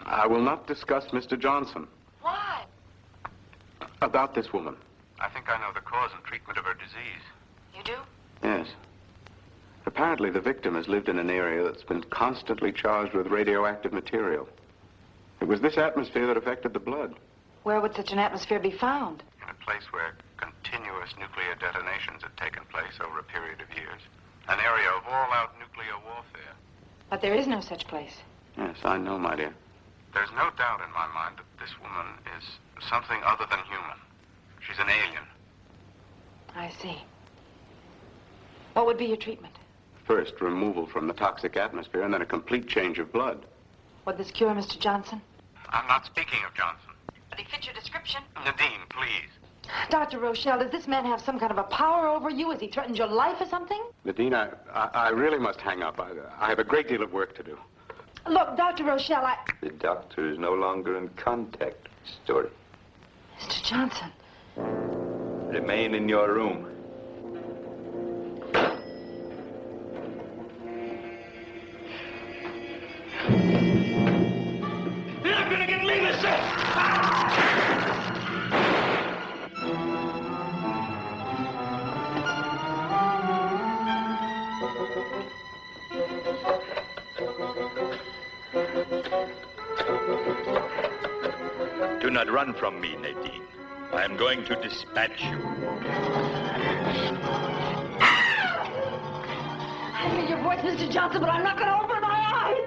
I will not discuss Mr. Johnson. Why? About this woman. I think I know the cause and treatment of her disease. You do? Yes. Apparently, the victim has lived in an area that's been constantly charged with radioactive material. It was this atmosphere that affected the blood. Where would such an atmosphere be found? In a place where continuous nuclear detonations had taken place over a period of years. An area of all-out nuclear warfare. But there is no such place. Yes, I know, my dear. There's no doubt in my mind that this woman is something other than human. She's an alien. I see. What would be your treatment? First, removal from the toxic atmosphere, and then a complete change of blood. Would this cure Mr. Johnson? I'm not speaking of Johnson. But he fits your description. Nadine, please. Dr. Rochelle, does this man have some kind of a power over you? Has he threatened your life or something? Nadine, I really must hang up. I have a great deal of work to do. Look, Dr. Rochelle, The doctor is no longer in contact with the story. Mr. Johnson. Remain in your room. You're not gonna get leave us, sir! Do not run from me, Nadine. I am going to dispatch you. I hear your voice, Mr. Johnson, but I'm not going to open my eyes.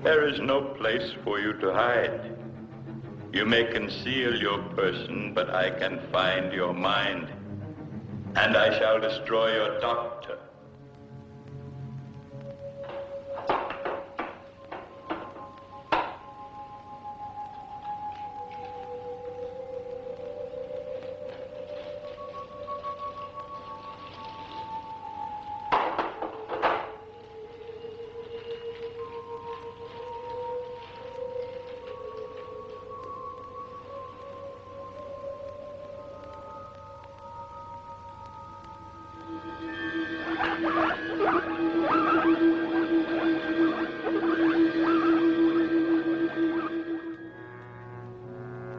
There is no place for you to hide. You may conceal your person, but I can find your mind. And I shall destroy your doctor.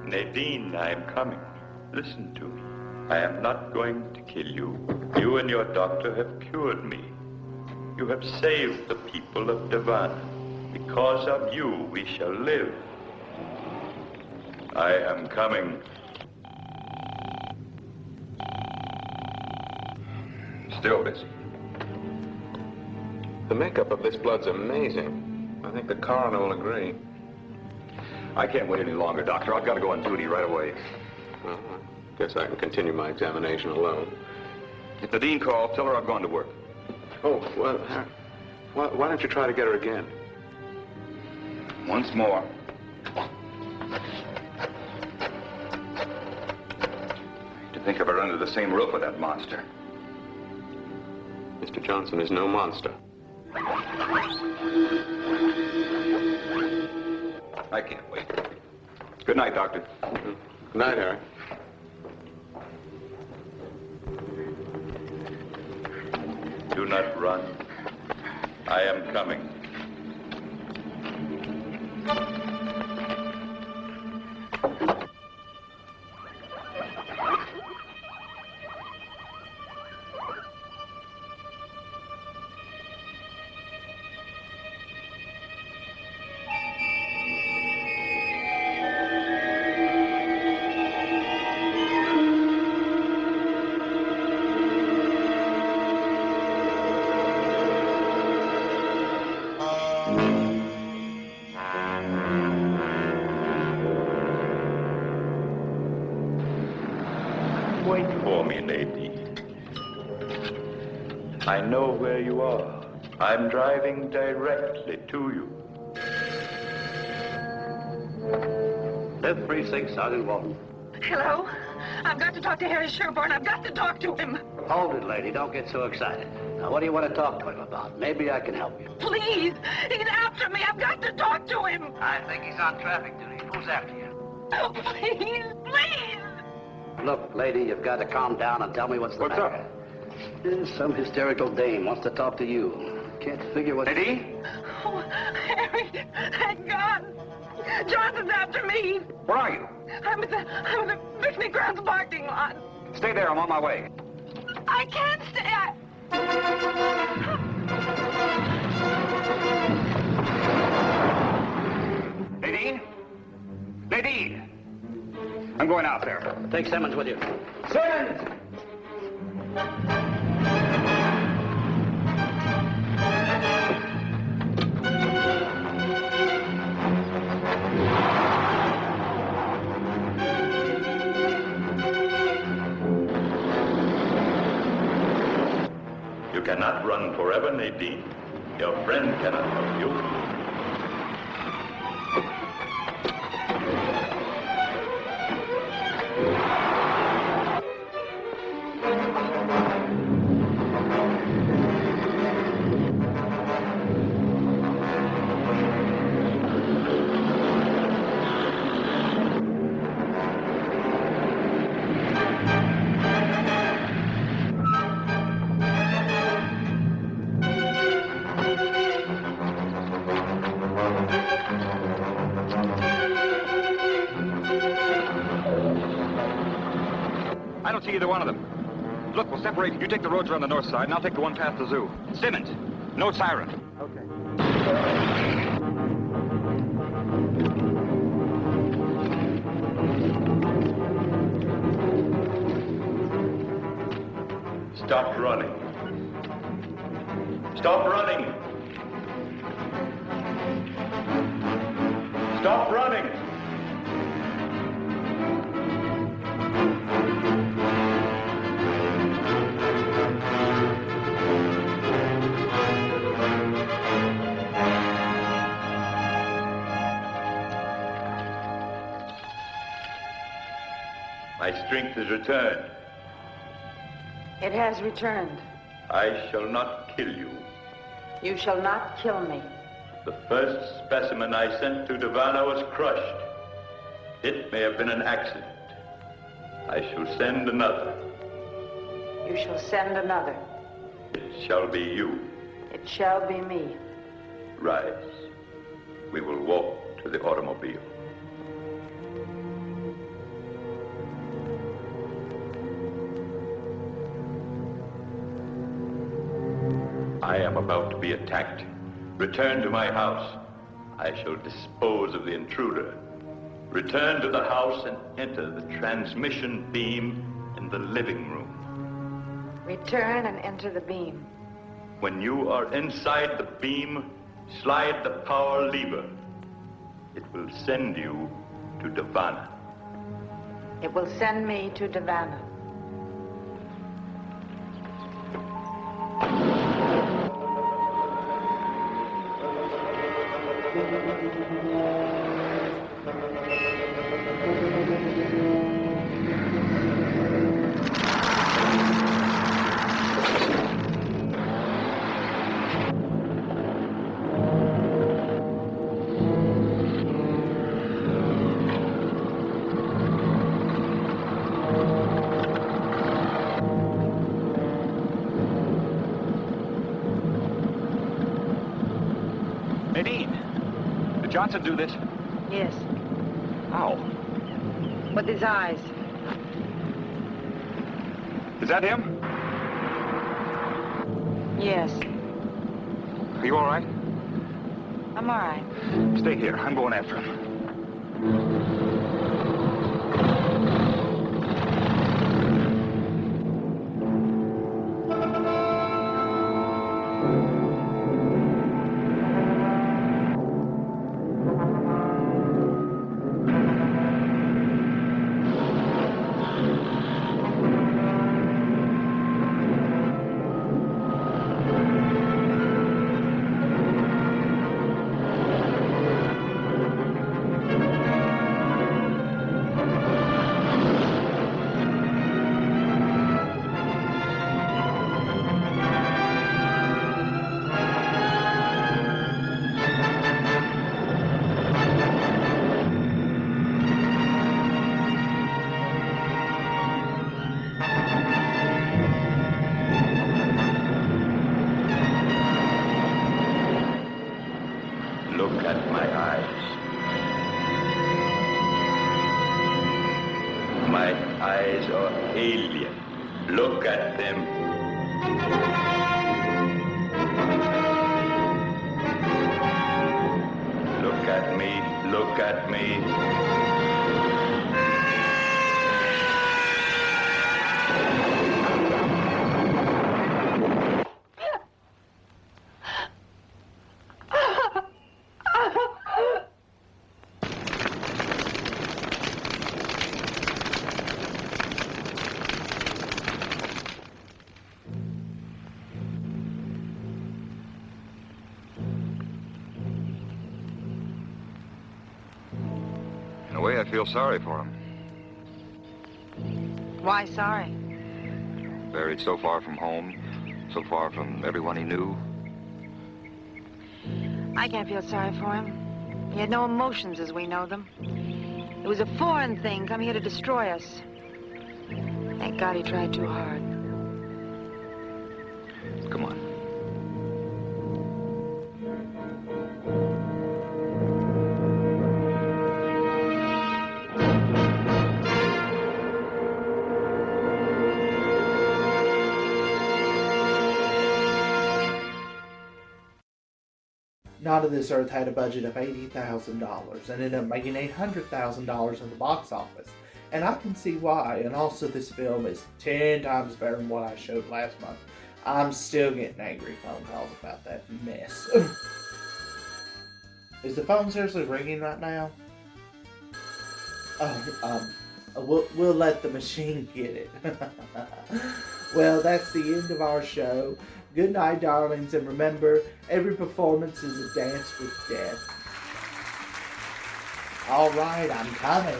Nadine, I am coming. Listen to me. I am not going to kill you. You and your doctor have cured me. You have saved the people of Devon. Because of you, we shall live. I am coming. Still busy. The makeup of this blood's amazing. I think the coroner will agree. I can't wait any longer, Doctor. I've got to go on duty right away. Well, I guess I can continue my examination alone. If the dean calls, tell her I've gone to work. Oh, well, why don't you try to get her again? Once more. To think of her under the same roof with that monster. Mr. Johnson is no monster. I can't wait. Good night, Doctor. Good night, Harry. Do not run. I am coming. Wait for me, Nadine. I know where you are. I'm driving directly to you. 5th Precinct, Sergeant Walton. Hello? I've got to talk to Harry Sherburne. I've got to talk to him. Hold it, lady. Don't get so excited. Now, what do you want to talk to him about? Maybe I can help you. Please. He's after me. I've got to talk to him. I think he's on traffic duty. Who's after you? Oh, please, please. Look, lady, you've got to calm down and tell me what's the matter. Up? Some hysterical dame wants to talk to you. Can't figure what... Lady? Oh, Harry, thank God. Johnson's after me. Where are you? I'm at the Bixby Grounds parking lot. Stay there. I'm on my way. I can't stay. Nadine? Nadine! I'm going out there. Take Simmons with you. Simmons! You cannot run forever, Nadine. Your friend cannot help you. I don't see either one of them. Look, we'll separate. You take the roads around the north side, and I'll take the one past the zoo. Simmons, no siren. Okay. Stop running. Stop running. Stop running. My strength is returned. It has returned. I shall not kill you. You shall not kill me. The first specimen I sent to Davana was crushed. It may have been an accident. I shall send another. You shall send another. It shall be you. It shall be me. Rise. We will walk to the automobile. I am about to be attacked. Return to my house. I shall dispose of the intruder. Return to the house and enter the transmission beam in the living room. Return and enter the beam. When you are inside the beam, slide the power lever. It will send you to Davana. It will send me to Davana. Nadine, did Johnson do this? Yes. How? With his eyes. Is that him? Yes. Are you all right? I'm all right. Stay here. I'm going after him. My eyes are alien. Look at them. Look at me. Look at me. In a way, I feel sorry for him. Why sorry? Buried so far from home, so far from everyone he knew. I can't feel sorry for him. He had no emotions as we know them. It was a foreign thing come here to destroy us. Thank God he tried too hard. Come on. Not of This Earth had a budget of $80,000 and ended up making $800,000 in the box office. And I can see why. And also this film is 10 times better than what I showed last month. I'm still getting angry phone calls about that mess. Is the phone seriously ringing right now? We'll let the machine get it. Well, that's the end of our show. Good night, darlings, and remember, every performance is a dance with death. All right, I'm coming.